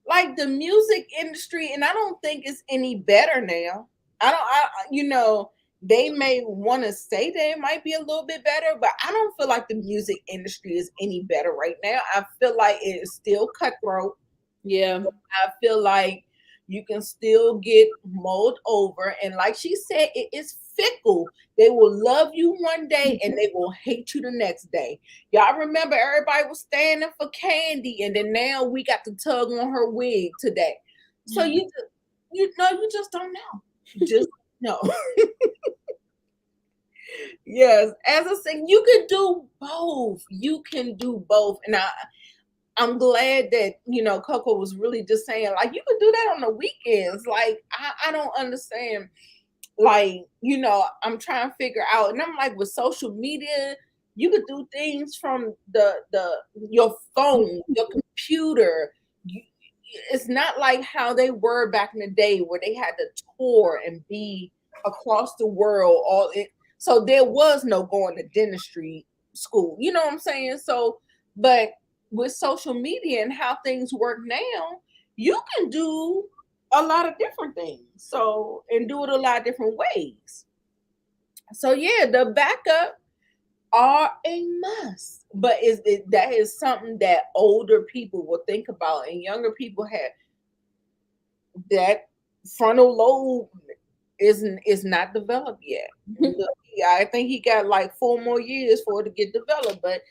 like the music industry, and I don't think it's any better now. They may want to say that it might be a little bit better, but I don't feel like the music industry is any better right now. I feel like it is still cutthroat. Yeah. I feel like you can still get mulled over. And like she said, it is fickle. They will love you one day and they will hate you the next day. Y'all remember everybody was standing for Candy, and then now we got the tug on her wig today. So you just don't know. You just know. Yes, as I said, you can do both. You can do both. And I'm glad that, Coco was really just saying, like, you could do that on the weekends. Like, I don't understand. Like, I'm trying to figure out. And I'm like, with social media, you could do things from your phone, your computer. It's not like how they were back in the day where they had to tour and be across the world. So there was no going to dentistry school. You know what I'm saying? So, but with social media and how things work now, you can do a lot of different things. So, and do it a lot of different ways. So yeah, the backup are a must. But that is something that older people will think about, and younger people have that frontal lobe is not developed yet. I think he got like 4 more years for it to get developed. But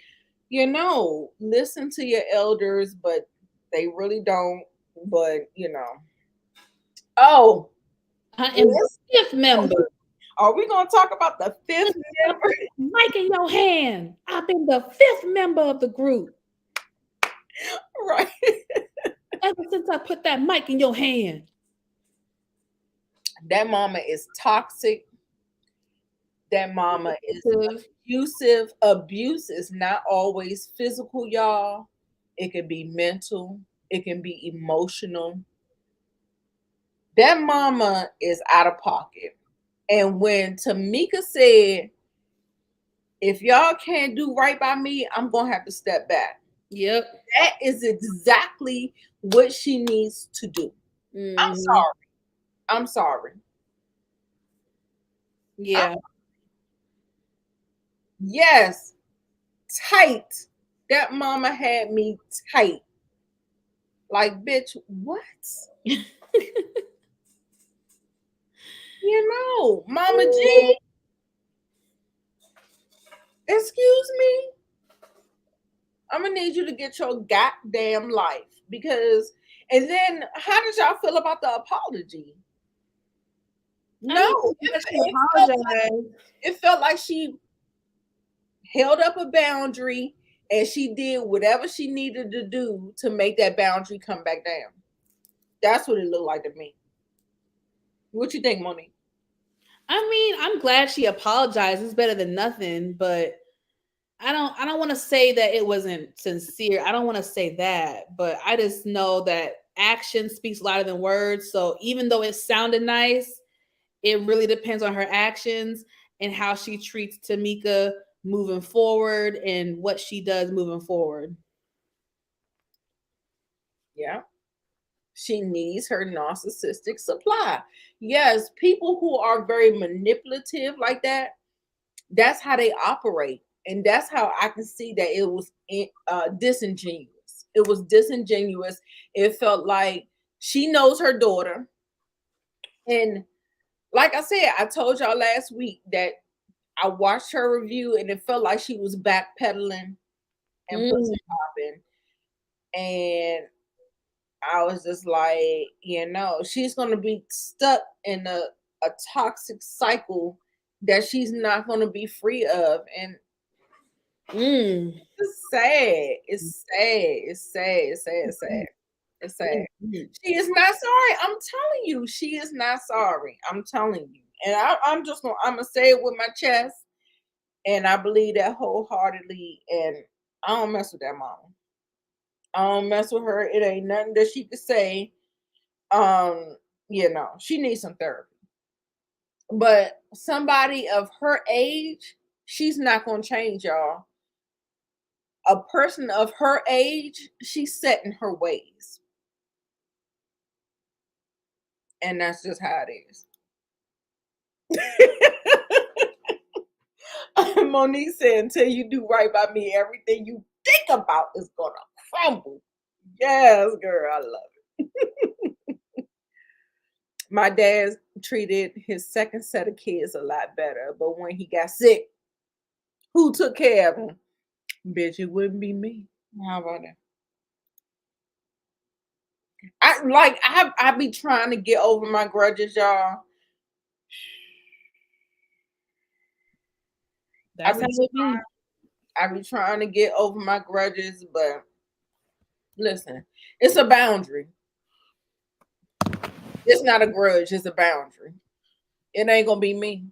listen to your elders, but they really don't. But oh, I am the let's. fifth member. Are we gonna talk about the fifth member? Mic in your hand. I've been the fifth member of the group. Right. Ever since I put that mic in your hand. That mama is toxic. That mama is Abusive. abusive. Abuse is not always physical, y'all. It can be mental. It can be emotional. That mama is out of pocket. And when Tamika said, if y'all can't do right by me, I'm going to have to step back. Yep. That is exactly what she needs to do. I'm sorry. I'm sorry. Yeah. Yes. Tight. That mama had me tight. Like, bitch, what? Mama G, excuse me. I'm gonna need you to get your goddamn life and then how did y'all feel about the apology? No, it felt like she held up a boundary and she did whatever she needed to do to make that boundary come back down. That's what it looked like to me. What you think, Monique? I mean, I'm glad she apologized. It's better than nothing, but I don't want to say that it wasn't sincere. I don't want to say that, but I just know that action speaks louder than words. So even though it sounded nice, it really depends on her actions and how she treats Tamika moving forward and what she does moving forward. Yeah. She needs her narcissistic supply. Yes, people who are very manipulative like that, that's how they operate. And that's how I can see that it was disingenuous. It was disingenuous. It felt like she knows her daughter. And like I said, I told y'all last week that I watched her review and it felt like she was backpedaling and pussy popping. And I was just like, she's going to be stuck in a toxic cycle that she's not going to be free of. And it's sad. It's sad. It's sad. It's sad. It's sad. It's sad. She is not sorry. I'm telling you, she is not sorry. I'm telling you. And I'm going to say it with my chest. And I believe that wholeheartedly. And I don't mess with that mama. I don't mess with her. It ain't nothing that she could say. She needs some therapy. But somebody of her age, she's not gonna change, y'all. A person of her age, she's set in her ways. And that's just how it is. Monique said, until you do right by me, everything you think about is gonna crumble. Yes, girl, I love it. My dad treated his second set of kids a lot better, but when he got sick, who took care of him? Bitch, it wouldn't be me. How about that? I be trying to get over my grudges, y'all. That's how it be. I be trying to get over my grudges, but listen, it's a boundary. It's not a grudge, it's a boundary. It ain't gonna be me.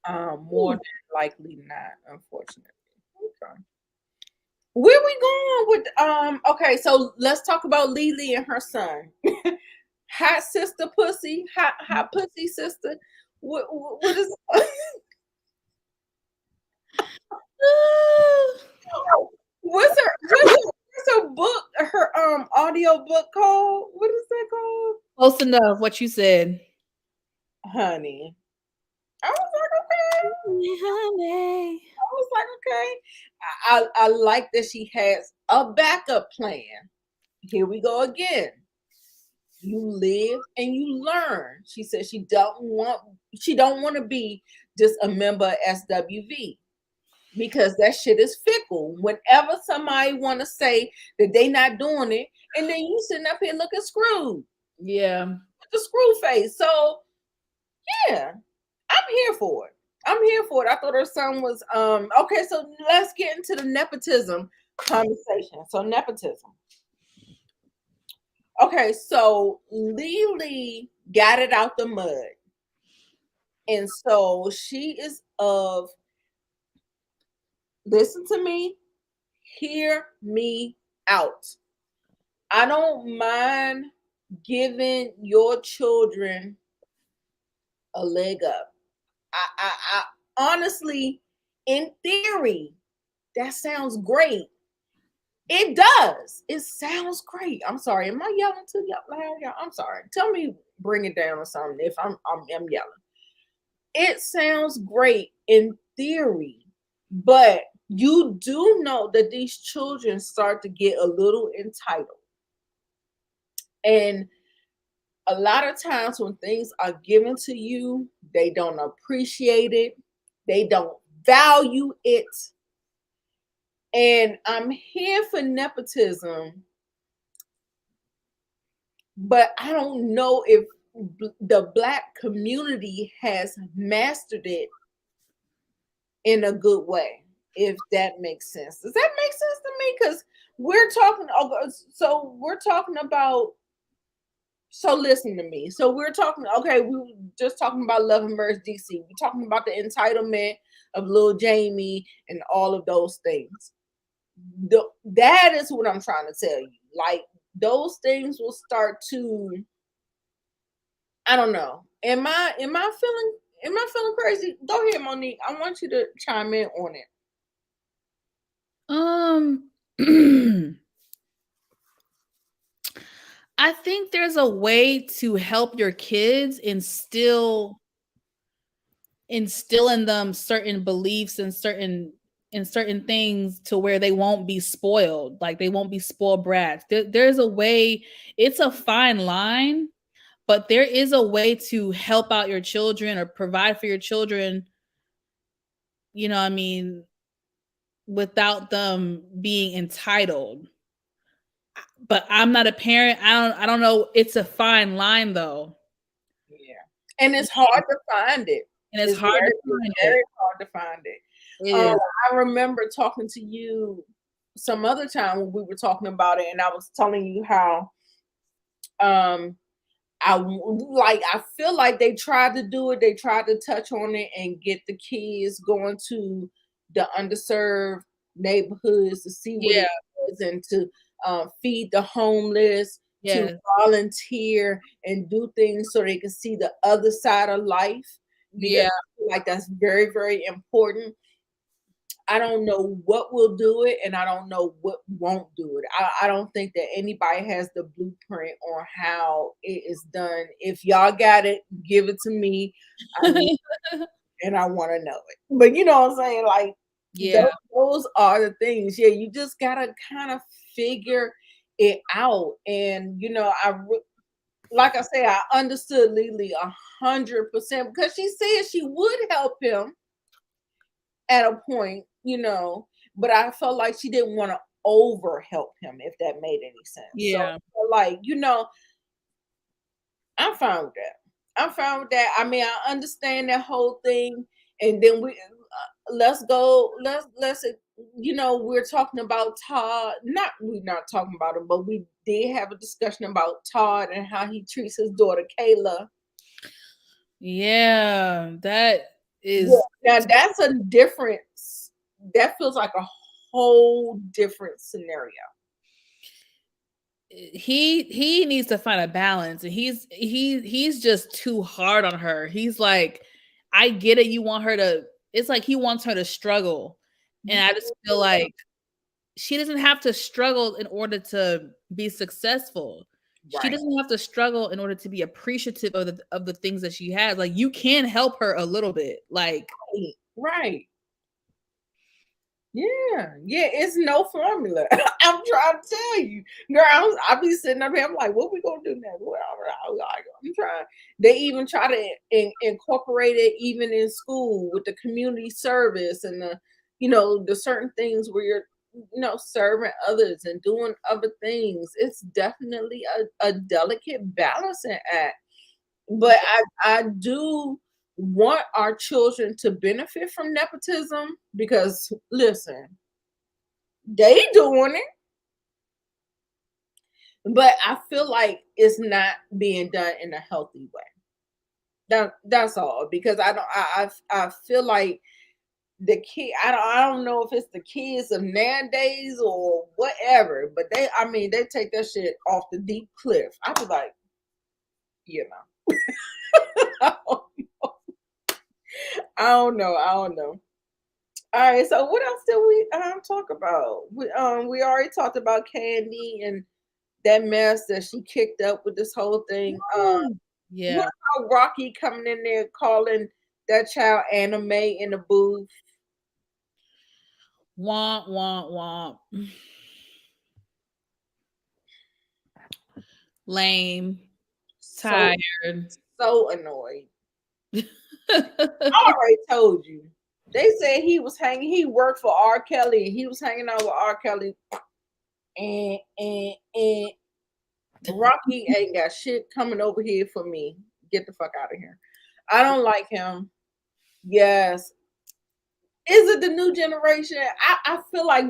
More than likely not, unfortunately. Okay. Where we going with okay, so let's talk about Lily and her son. Hot sister pussy, hot pussy sister. What is what's her book, her audio book called? What is that called? Close enough, what you said. Honey. I was like, okay. Honey. I was like, okay. I like that she has a backup plan. Here we go again. You live and you learn. She said she don't want to be just a member of SWV because that shit is fickle. Whenever somebody want to say that they not doing it, and then you sitting up here looking screwed, Yeah. the screw face. So yeah, I'm here for it. I'm here for it. I thought her son was okay. So let's get into the nepotism conversation. So nepotism. Okay, so Lily got it out the mud. And so she is of, listen to me, hear me out. I don't mind giving your children a leg up. I honestly, in theory, that sounds great. It does. It sounds great. I'm sorry. Am I yelling too loud, y'all? I'm sorry. Tell me, bring it down or something if I'm yelling. It sounds great in theory, but you do know that these children start to get a little entitled. And a lot of times when things are given to you, they don't appreciate it, they don't value it. And I'm here for nepotism, but I don't know if the Black community has mastered it in a good way, if that makes sense. Does that make sense to me? Because we're talking, so we're talking about, so listen to me. So we're talking, okay, we were just talking about Love and Merge DC. We're talking about the entitlement of Lil Jamie and all of those things. That is what I'm trying to tell you. Like, those things will start to, I don't know. Am I feeling crazy? Go ahead, Monique. I want you to chime in on it. I think there's a way to help your kids instill in them certain beliefs and certain things to where they won't be spoiled, like they won't be spoiled brats. There's a way. It's a fine line, but there is a way to help out your children or provide for your children, you know what I mean, without them being entitled. But I'm not a parent. I don't know. It's a fine line though. Yeah. And it's hard to find it. And it's hard to find very it. hard to find it. It is. I remember talking to you some other time when we were talking about it, and I was telling you how I feel like they tried to do it. They tried to touch on it and get the kids going to the underserved neighborhoods to see what Yeah. it is and to feed the homeless, to Yes. volunteer and do things so they can see the other side of life. Because Yeah. I feel like that's very, very important. I don't know what will do it, and I don't know what won't do it. I don't think that anybody has the blueprint on how it is done. If y'all got it, give it to me. And I want to know it. But you know what I'm saying? Like, Yeah. those are the things. Yeah, you just gotta kind of figure it out. And like I say, I understood Lily 100% because she said she would help him at a point, but I felt like she didn't want to over help him, if that made any sense. Yeah. So, like, I'm fine with that. I'm fine with that. I mean, I understand that whole thing. And then let's go, we're talking about Todd. We're not talking about him, but we did have a discussion about Todd and how he treats his daughter, Kayla. Yeah, that is. Yeah. Now, that's a different, that feels like a whole different scenario. He needs to find a balance, and he's just too hard on her. He's like, I get it, you want her to, it's like he wants her to struggle, and I just feel like she doesn't have to struggle in order to be successful. She doesn't have to struggle in order to be appreciative of the things that she has. Like, you can help her a little bit, like, right. Yeah, yeah, it's no formula. I'm trying to tell you, girl. I be sitting up here. I'm like, what we gonna do next? Well, I'm trying. They even try to incorporate it even in school with the community service and the certain things where you're serving others and doing other things. It's definitely a delicate balancing act. But I do want our children to benefit from nepotism because listen, they doing it, but I feel like it's not being done in a healthy way. That's all because I feel like the kid I don't know if it's the kids of nowadays or whatever, but they take that shit off the deep cliff. I was like, you know. I don't know. All right, so what else did we talk about? We already talked about Candy and that mess that she kicked up with this whole thing. What Yeah. about Rocky coming in there calling that child anime in the booth? Womp, womp, womp. Lame. So Tired. so annoyed. I already told you. They said he worked for R. Kelly, and he was hanging out with R. Kelly. And Rocky ain't got shit coming over here for me. Get the fuck out of here. I don't like him. Yes. Is it the new generation? I feel like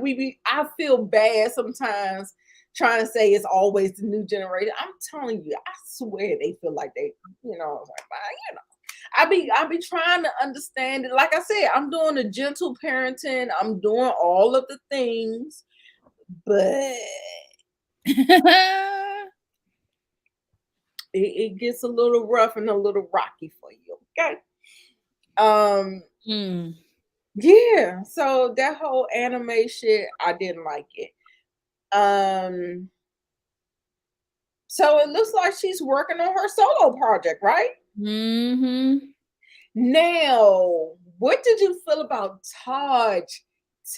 I feel bad sometimes trying to say it's always the new generation. I'm telling you, I swear they feel like like, I be trying to understand it. Like I said, I'm doing the gentle parenting. I'm doing all of the things, but it gets a little rough and a little rocky for you. Okay. Mm. Yeah. So that whole anime shit, I didn't like it. Um. So it looks like she's working on her solo project, right? Mm-hmm. Now, what did you feel about Taj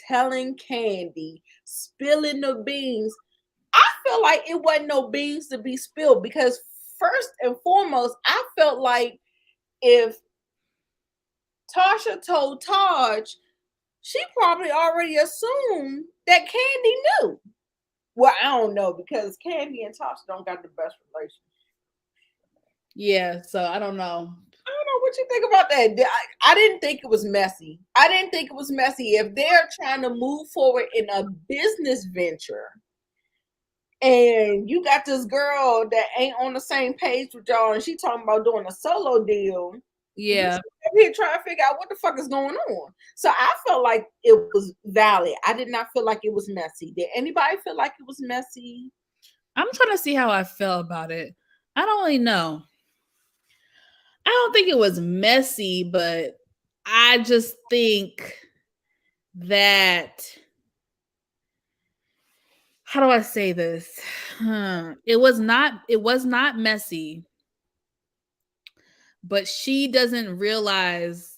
telling Candy, spilling the beans? I feel like it wasn't no beans to be spilled because first and foremost, I felt like if Tasha told Taj, she probably already assumed that Candy knew. Well, I don't know because Candy and Tasha don't got the best relationship. Yeah, so I don't know. I don't know what you think about that. I didn't think it was messy. I didn't think it was messy. If they're trying to move forward in a business venture, and you got this girl that ain't on the same page with y'all, and she talking about doing a solo deal, you Yeah. here trying to figure out what the fuck is going on. So I felt like it was valid. I did not feel like it was messy. Did anybody feel like it was messy? I'm trying to see how I feel about it. I don't really know. I don't think it was messy, but I just think that how do I say this? It was not messy, but she doesn't realize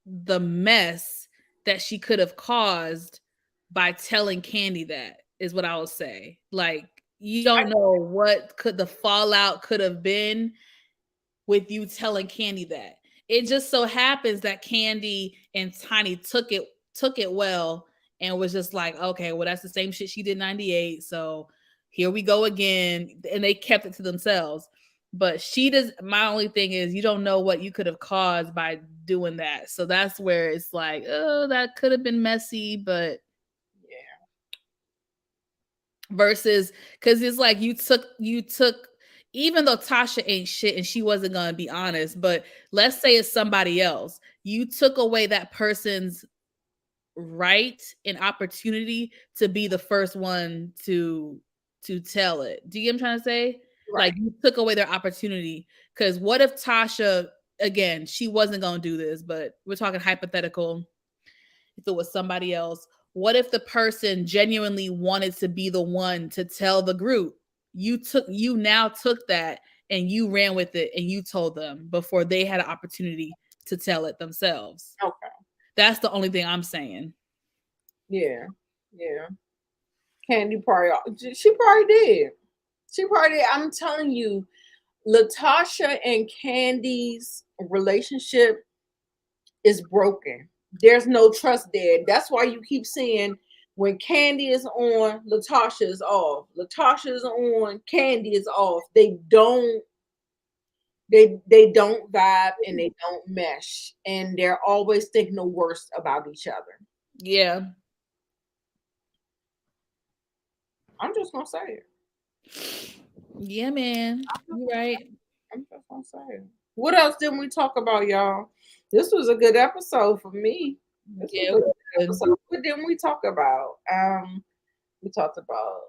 the mess that she could have caused by telling Candy that is what I will say. Like you don't know what could the fallout could have been with you telling Candy that. It just so happens that Candy and Tiny took it well and was just like, okay, well that's the same shit she did 98, so here we go again, and they kept it to themselves. But she does. My only thing is you don't know what you could have caused by doing that. So that's where it's like, oh, that could have been messy, but Yeah. versus because it's like you took even though Tasha ain't shit and she wasn't gonna be honest, but let's say it's somebody else, you took away that person's right and opportunity to be the first one to tell it. Do you get what I'm trying to say? Right. Like you took away their opportunity. Because what if Tasha, again, she wasn't gonna do this, but we're talking hypothetical, if it was somebody else, what if the person genuinely wanted to be the one to tell the group? You now took that and you ran with it and you told them before they had an opportunity to tell it themselves. Okay. That's the only thing I'm saying. Yeah. Yeah. Candy probably she probably did. She probably did. I'm telling you, Latasha and Candy's relationship is broken. There's no trust there. That's why you keep seeing when Candy is on, Latasha is off. Latasha is on, Candy is off. They don't vibe and they don't mesh. And they're always thinking the worst about each other. Yeah. I'm just gonna say it. Yeah, man. You're right. I'm just gonna say it. What else didn't we talk about, y'all? This was a good episode for me. This was Yeah, a good we're good. episode. What didn't we talk about? We talked about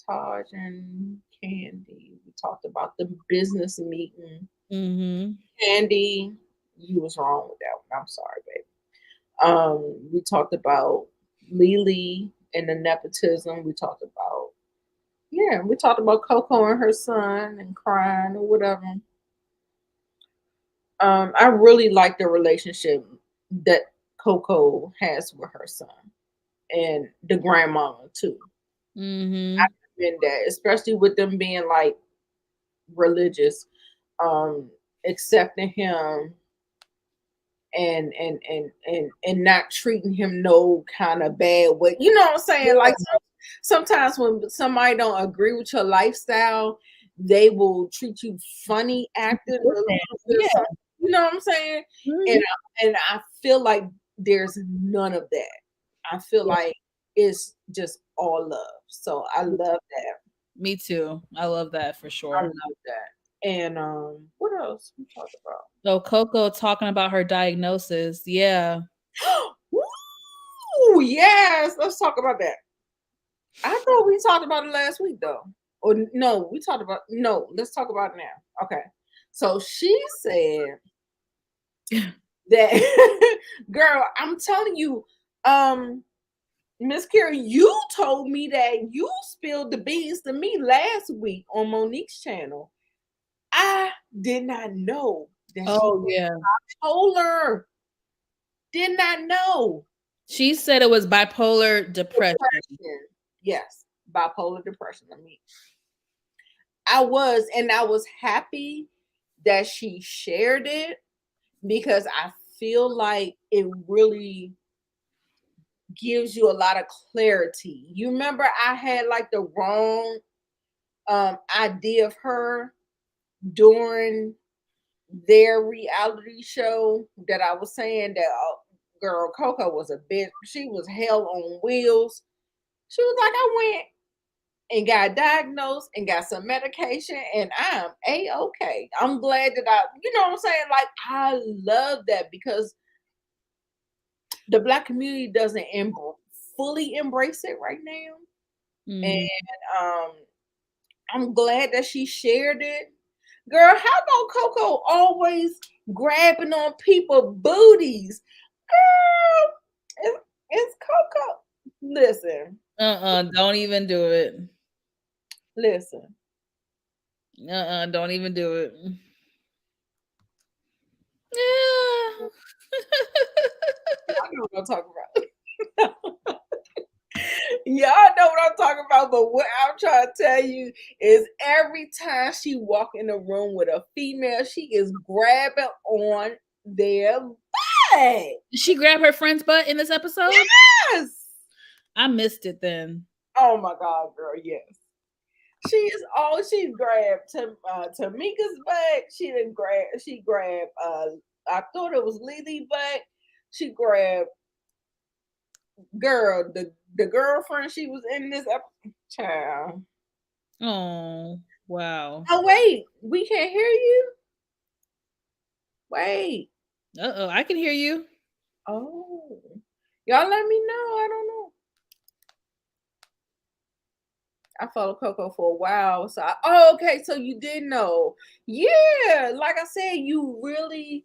Taj and Candy. We talked about the business meeting. Mm-hmm. Candy, you was wrong with that one. I'm sorry, baby. We talked about Lily and the nepotism. We talked about Coco and her son and crying or whatever. I really like the relationship that Coco has with her son and the grandmama too. I Mm-hmm. recommend that, especially with them being like religious, accepting him and not treating him no kind of bad way. You know what I'm saying? Like sometimes when somebody don't agree with your lifestyle, they will treat you funny acting a little bit or Yeah. something. You know what I'm saying? Mhm. And I feel like there's none of that. I feel Yeah. like it's just all love. So I love that. Me too. I love that for I sure. love that. And what else we talked about? So Coco talking about her diagnosis. Yeah. Woo! Yes, let's talk about that. I thought we talked about it last week though. Or no, let's talk about it now. Okay. So she said that girl, I'm telling you, Miss Carrie, you told me that you spilled the beans to me last week on Monique's channel. I did not know that she Oh was yeah. bipolar. Did not know. She said it was bipolar depression. Depression. Yes, bipolar depression. I was happy that she shared it because I feel like it really gives you a lot of clarity. You remember I had like the wrong idea of her during their reality show that I was saying that girl Coco was a bitch. She was hell on wheels. She was like, I went and got diagnosed and got some medication and I'm a-okay. I'm glad that you know what I'm saying? Like I love that because the black community doesn't fully embrace it right now. Mhm. And I'm glad that she shared it. Girl, how about Coco always grabbing on people booties? Girl, it's Coco. Don't even do it. Listen. Don't even do it. Yeah. Y'all know what I'm talking about. Y'all know what I'm talking about, but what I'm trying to tell you is every time she walk in the room with a female, she is grabbing on their butt. Did she grab her friend's butt in this episode? Yes. I missed it then. Oh my God, girl, yes. She grabbed Tamika's butt. She grabbed I thought it was Lily butt. She grabbed girl, the girlfriend she was in this episode. Child. Oh, wow. Oh wait, we can't hear you. Wait. Uh-oh, I can hear you. Oh. Y'all let me know. I don't know. I followed Coco for a while. Okay, so you did know. Yeah, like I said, you really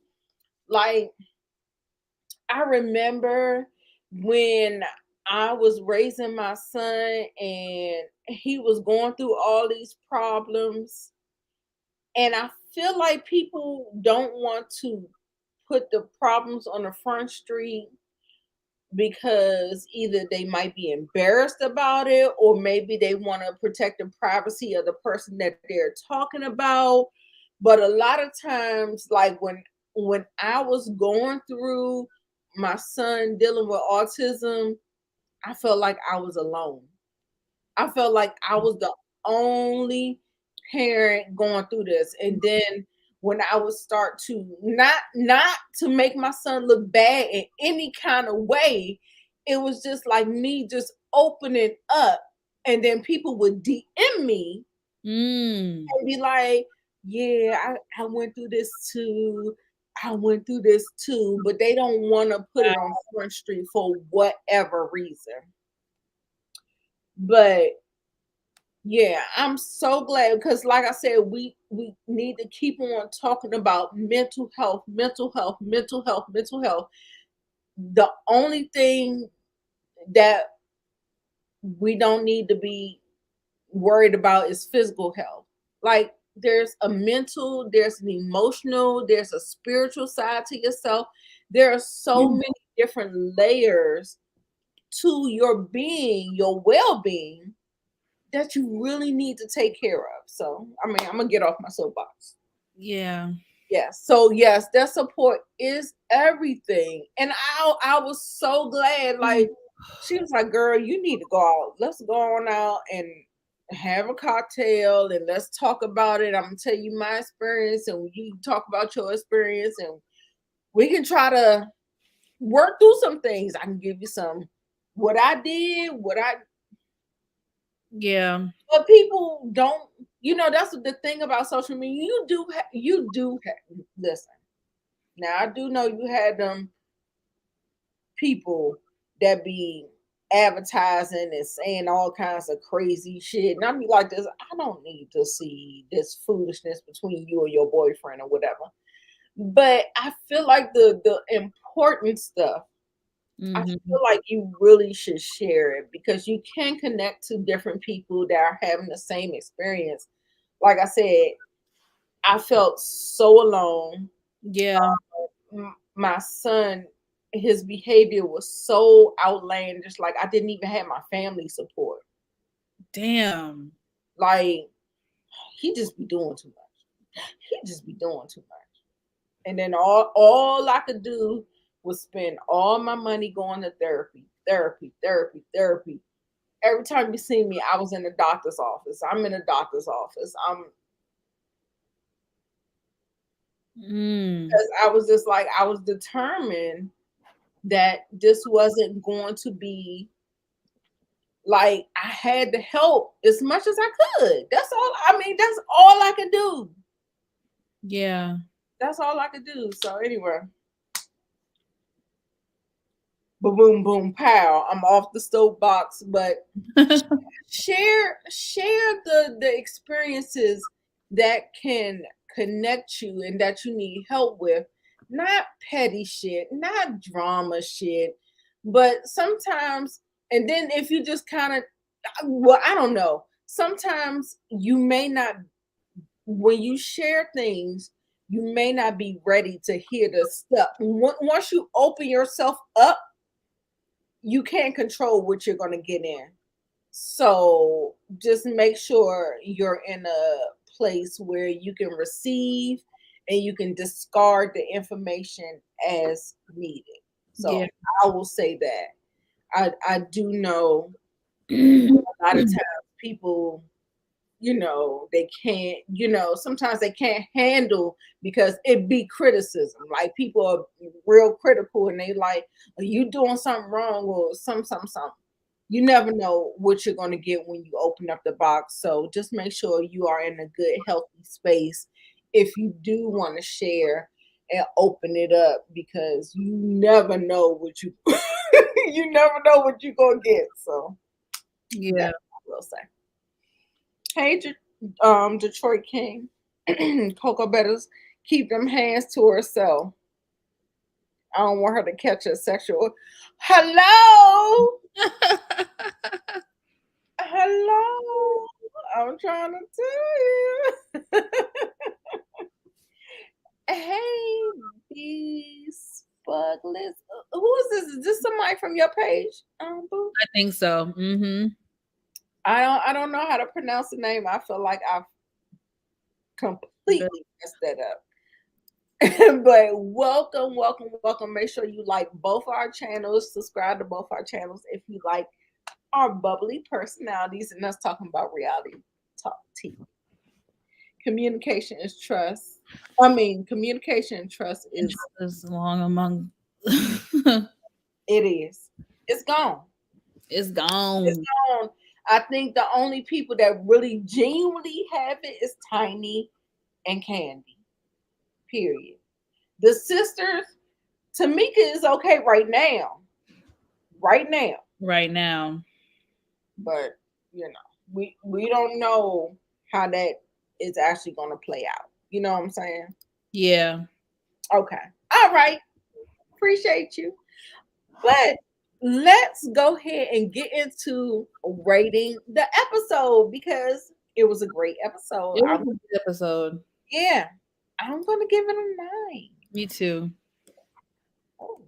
like I remember when I was raising my son and he was going through all these problems. And I feel like people don't want to put the problems on the front street because either they might be embarrassed about it, or maybe they want to protect the privacy of the person that they're talking about. But a lot of times, like when I was going through my son dealing with autism, I felt like I was alone. I felt like I was the only parent going through this. And then when I would start to not to make my son look bad in any kind of way, it was just like me just opening up, and then people would DM me and be like, yeah, I went through this too. I went through this too, but they don't want to put it on Front Street for whatever reason. But yeah, I'm so glad because, like I said, we need to keep on talking about mental health, mental health, mental health, mental health. The only thing that we don't need to be worried about is physical health. Like there's a mental, there's an emotional, there's a spiritual side to yourself. There are so many different layers to your being, your well-being, that you really need to take care of. So, I mean, I'm gonna get off my soapbox. Yeah. Yes. So yes, that support is everything. And I was so glad. Like she was like, girl, you need to go out. Let's go on out and have a cocktail and let's talk about it. I'm gonna tell you my experience and you talk about your experience and we can try to work through some things. I can give you some what I did, Yeah. but people don't, that's the thing about social media. Listen. Now I do know you had them people that be advertising and saying all kinds of crazy shit, and I be like, this. I don't need to see this foolishness between you and your boyfriend or whatever. But I feel like the important stuff. I Mm-hmm. feel like you really should share it because you can connect to different people that are having the same experience. Like I said, I felt so alone. Yeah. My son, his behavior was so outlandish. Like I didn't even have my family support. Damn. Like he just be doing too much. He just be doing too much. And then all I could do was spend all my money going to therapy, therapy, therapy, therapy. Every time you see me, I was in the doctor's office. I'm in the doctor's office. Mm. Because I was just like, I was determined that this wasn't going to be like I had to help as much as I could. That's all. I mean, that's all I could do. Yeah. That's all I could do. So anyway, boom, boom, boom, pow. I'm off the soapbox, but share the experiences that can connect you and that you need help with. Not petty shit, not drama shit, but sometimes. And then if you just kind of, well, I don't know. Sometimes you may not, when you share things, you may not be ready to hear the stuff. Once you open yourself up, you can't control what you're going to get in. So just make sure you're in a place where you can receive and you can discard the information as needed. Yeah. So I will say that. I do know a lot of times people, they can't, sometimes they can't handle because it be criticism. Like people are real critical and they like, are you doing something wrong or something. You never know what you're going to get when you open up the box. So just make sure you are in a good, healthy space if you do want to share and open it up because you never know what you you never know what you're going to get. So Yeah. that's what I will say. Hey, Detroit King. Coco better keep them hands to herself. I don't want her to catch a sexual. Hello, hello. I'm trying to tell you. Hey, these fuglets. Who Who is this? Is this somebody from your page? Boo? I think so. Mm-hmm. I don't know how to pronounce the name. I feel like I've completely messed that up. But welcome, welcome, welcome. Make sure you like both our channels, subscribe to both our channels if you like our bubbly personalities and us talking about reality talk TV. Communication is trust. Communication and trust is long among. it is. It's gone. It's gone. It's gone. I think the only people that really genuinely have it is Tiny and Candy. Period. The sisters, Tamika is okay right now. Right now. Right now. But we don't know how that is actually gonna play out. You know what I'm saying? Yeah. Okay. All right. Appreciate you. But let's go ahead and get into rating the episode because it was a great episode. It was a good episode. Yeah. I'm gonna give it a 9. Me too. Oh,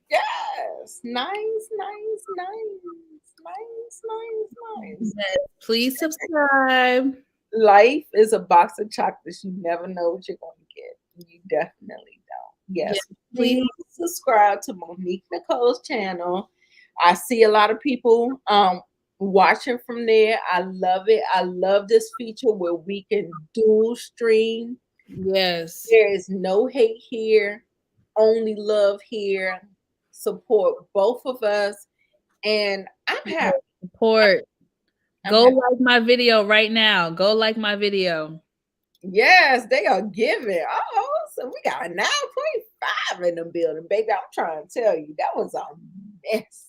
yes. Nice. Yes. Please subscribe. Life is a box of chocolates. You never know what you're going to get. You definitely don't. Yes. Please subscribe to Monique Nicole's channel. I see a lot of people watching from there. I love it. I love this feature where we can dual stream. Yes. There is no hate here, only love here. Support both of us. And I'm happy. Support. Go like my video right now. Go like my video. Yes, they are giving. Oh, so we got a 9.5 in the building, baby. I'm trying to tell you, that was a mess.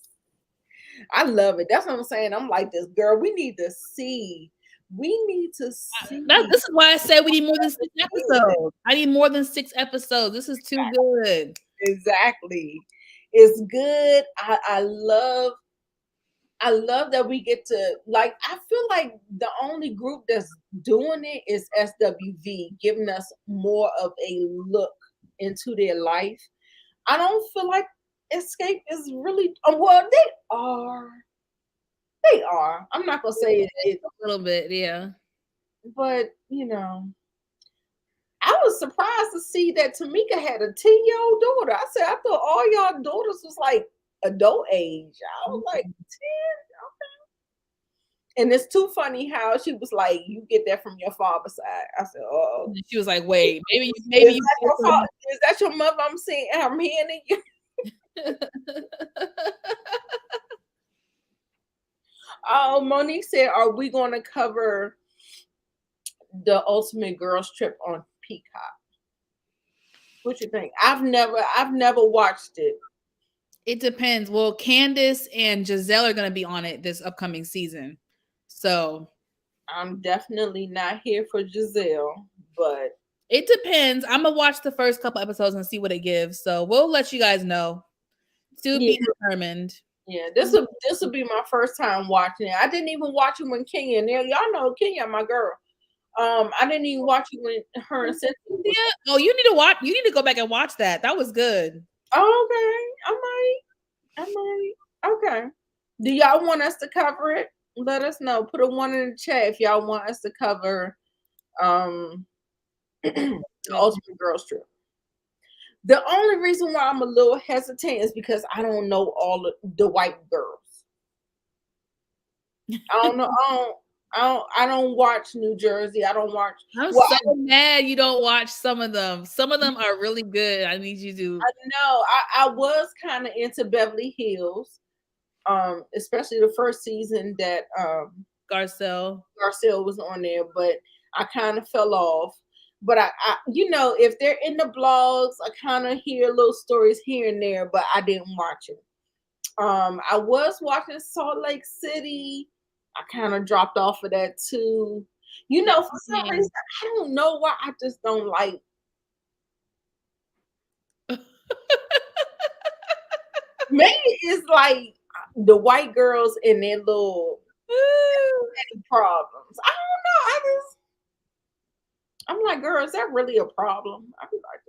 I love it. That's what I'm saying. I'm like this, girl. We need to see. We need to see. This is why I said we need more than 6 episodes. I need more than 6 episodes. This is too good. Exactly. It's good. I love that we get to, like, I feel like the only group that's doing it is SWV, giving us more of a look into their life. I don't feel like Escape is really, well, they are. I'm not going to say it. A little bit, yeah. But, I was surprised to see that Tamika had a 10-year-old daughter. I said, I thought all y'all daughters was like adult age. I was like, 10? Okay. And it's too funny how she was like, you get that from your father's side. I said, oh. She was like, wait, maybe is that your mother? I'm hearing you. Oh, Monique said, are we going to cover the Ultimate Girls Trip on Peacock? What you think? I've never watched it. It depends. Well, Candace and Giselle are going to be on it this upcoming season. So I'm definitely not here for Giselle, but it depends. I'm going to watch the first couple episodes and see what it gives. So we'll let you guys know. To be determined. Yeah, this will be my first time watching it. I didn't even watch it when Kenya. Now y'all know Kenya, my girl. I didn't even watch it when her and Cynthia. Yeah. Oh, you need to watch. You need to go back and watch that. That was good. Okay, I might. Okay. Do y'all want us to cover it? Let us know. Put a 1 in the chat if y'all want us to cover the Ultimate Girls Trip. The only reason why I'm a little hesitant is because I don't know all the white girls. I don't know. I don't watch New Jersey. I don't watch. I'm so mad you don't watch some of them. Some of them are really good. I need you to. I know. I was kind of into Beverly Hills, especially the first season that Garcelle was on there, but I kind of fell off. But I if they're in the blogs, I kind of hear little stories here and there, but I didn't watch it. I was watching Salt Lake City. I kind of dropped off of that too. For some reason, I don't know why I just don't like. Maybe it's like the white girls and their little problems. I don't know. I'm like, girl, is that really a problem? I be like,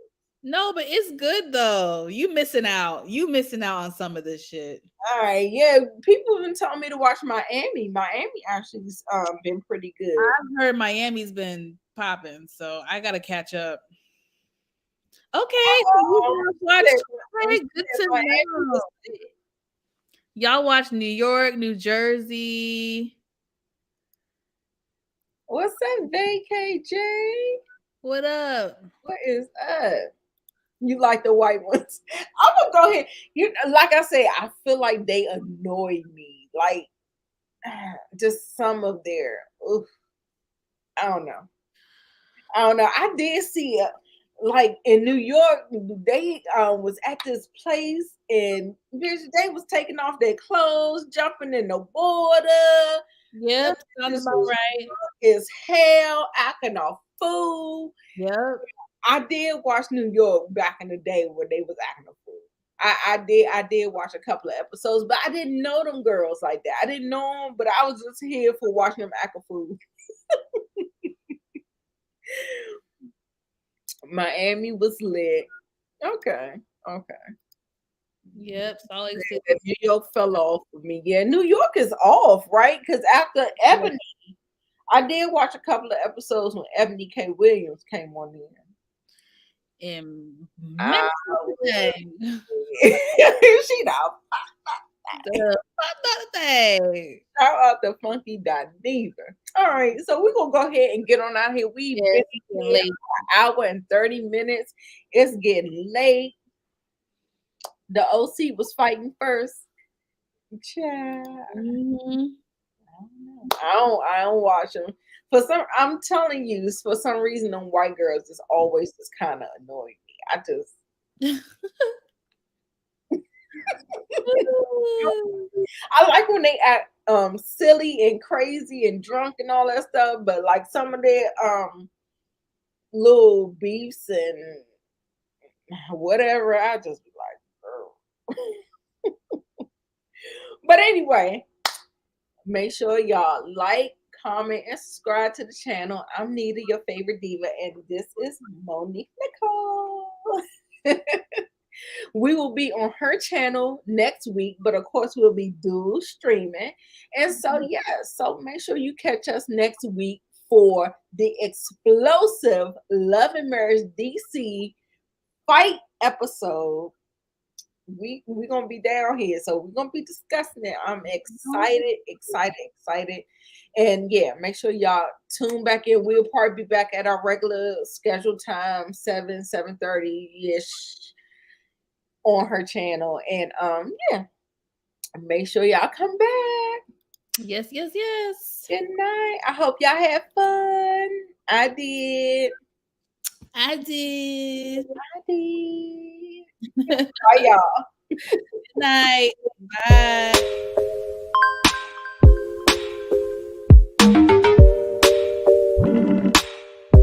No, but it's good though. You missing out. You missing out on some of this shit. All right, yeah. People have been telling me to watch Miami. Miami actually's been pretty good. I've heard Miami's been popping, so I gotta catch up. Okay, so you guys watched You Twilight. Good said to Miami know. was lit. Y'all watch New York, New Jersey. What's up, VKJ? What up? What is up? You like the white ones? I'm gonna go ahead. You like I said, I feel like they annoy me. Like just some of their. Oof, I don't know. I don't know. I did see like in New York, they was at this place and bitch, they was taking off their clothes, jumping in the water. Them Yep, sounds bitches about was right. drunk as hell, acting a fool. Yep. I did watch New York back in the day when they was acting a fool. I did watch a couple of episodes, but I didn't know them girls like that. I didn't know them, but I was just here for watching them act a fool. Miami was lit. Okay, okay. Yep, Salt Lake City. New York fell off for me. Yeah, New York is off, right? Because after Ebony, I did watch a couple of episodes when Ebony K. Williams came on in. In Ah, Memphis. she now The fuck thing. shout out to Funky Diva. All right, so we're gonna go ahead and get on out here. We've Yes, been getting here late. an hour and 30 minutes. It's getting late. The OC was fighting first. Child. Mhm. I don't watch them. For some, I'm telling you, for some reason, them white girls just always just kind of annoy me. I just, I like when they act silly and crazy and drunk and all that stuff, but like some of their little beefs and whatever, I just be like, girl. But anyway, make sure y'all like, comment, and subscribe to the channel. I'm Nita, your favorite diva, and this is Monique Nicole. We will be on her channel next week, but of course we'll be dual streaming. And so yeah, so make sure you catch us next week for the explosive Love and Marriage DC fight episode. We're gonna be down here, so we're gonna be discussing it. I'm excited. And yeah, make sure y'all tune back in. We'll probably be back at our regular scheduled time, 7:30 ish on her channel. And yeah, make sure y'all come back. Yes, yes, yes. Good night. I hope y'all had fun. I did. I did. I did. Bye, y'all. Good night. Bye.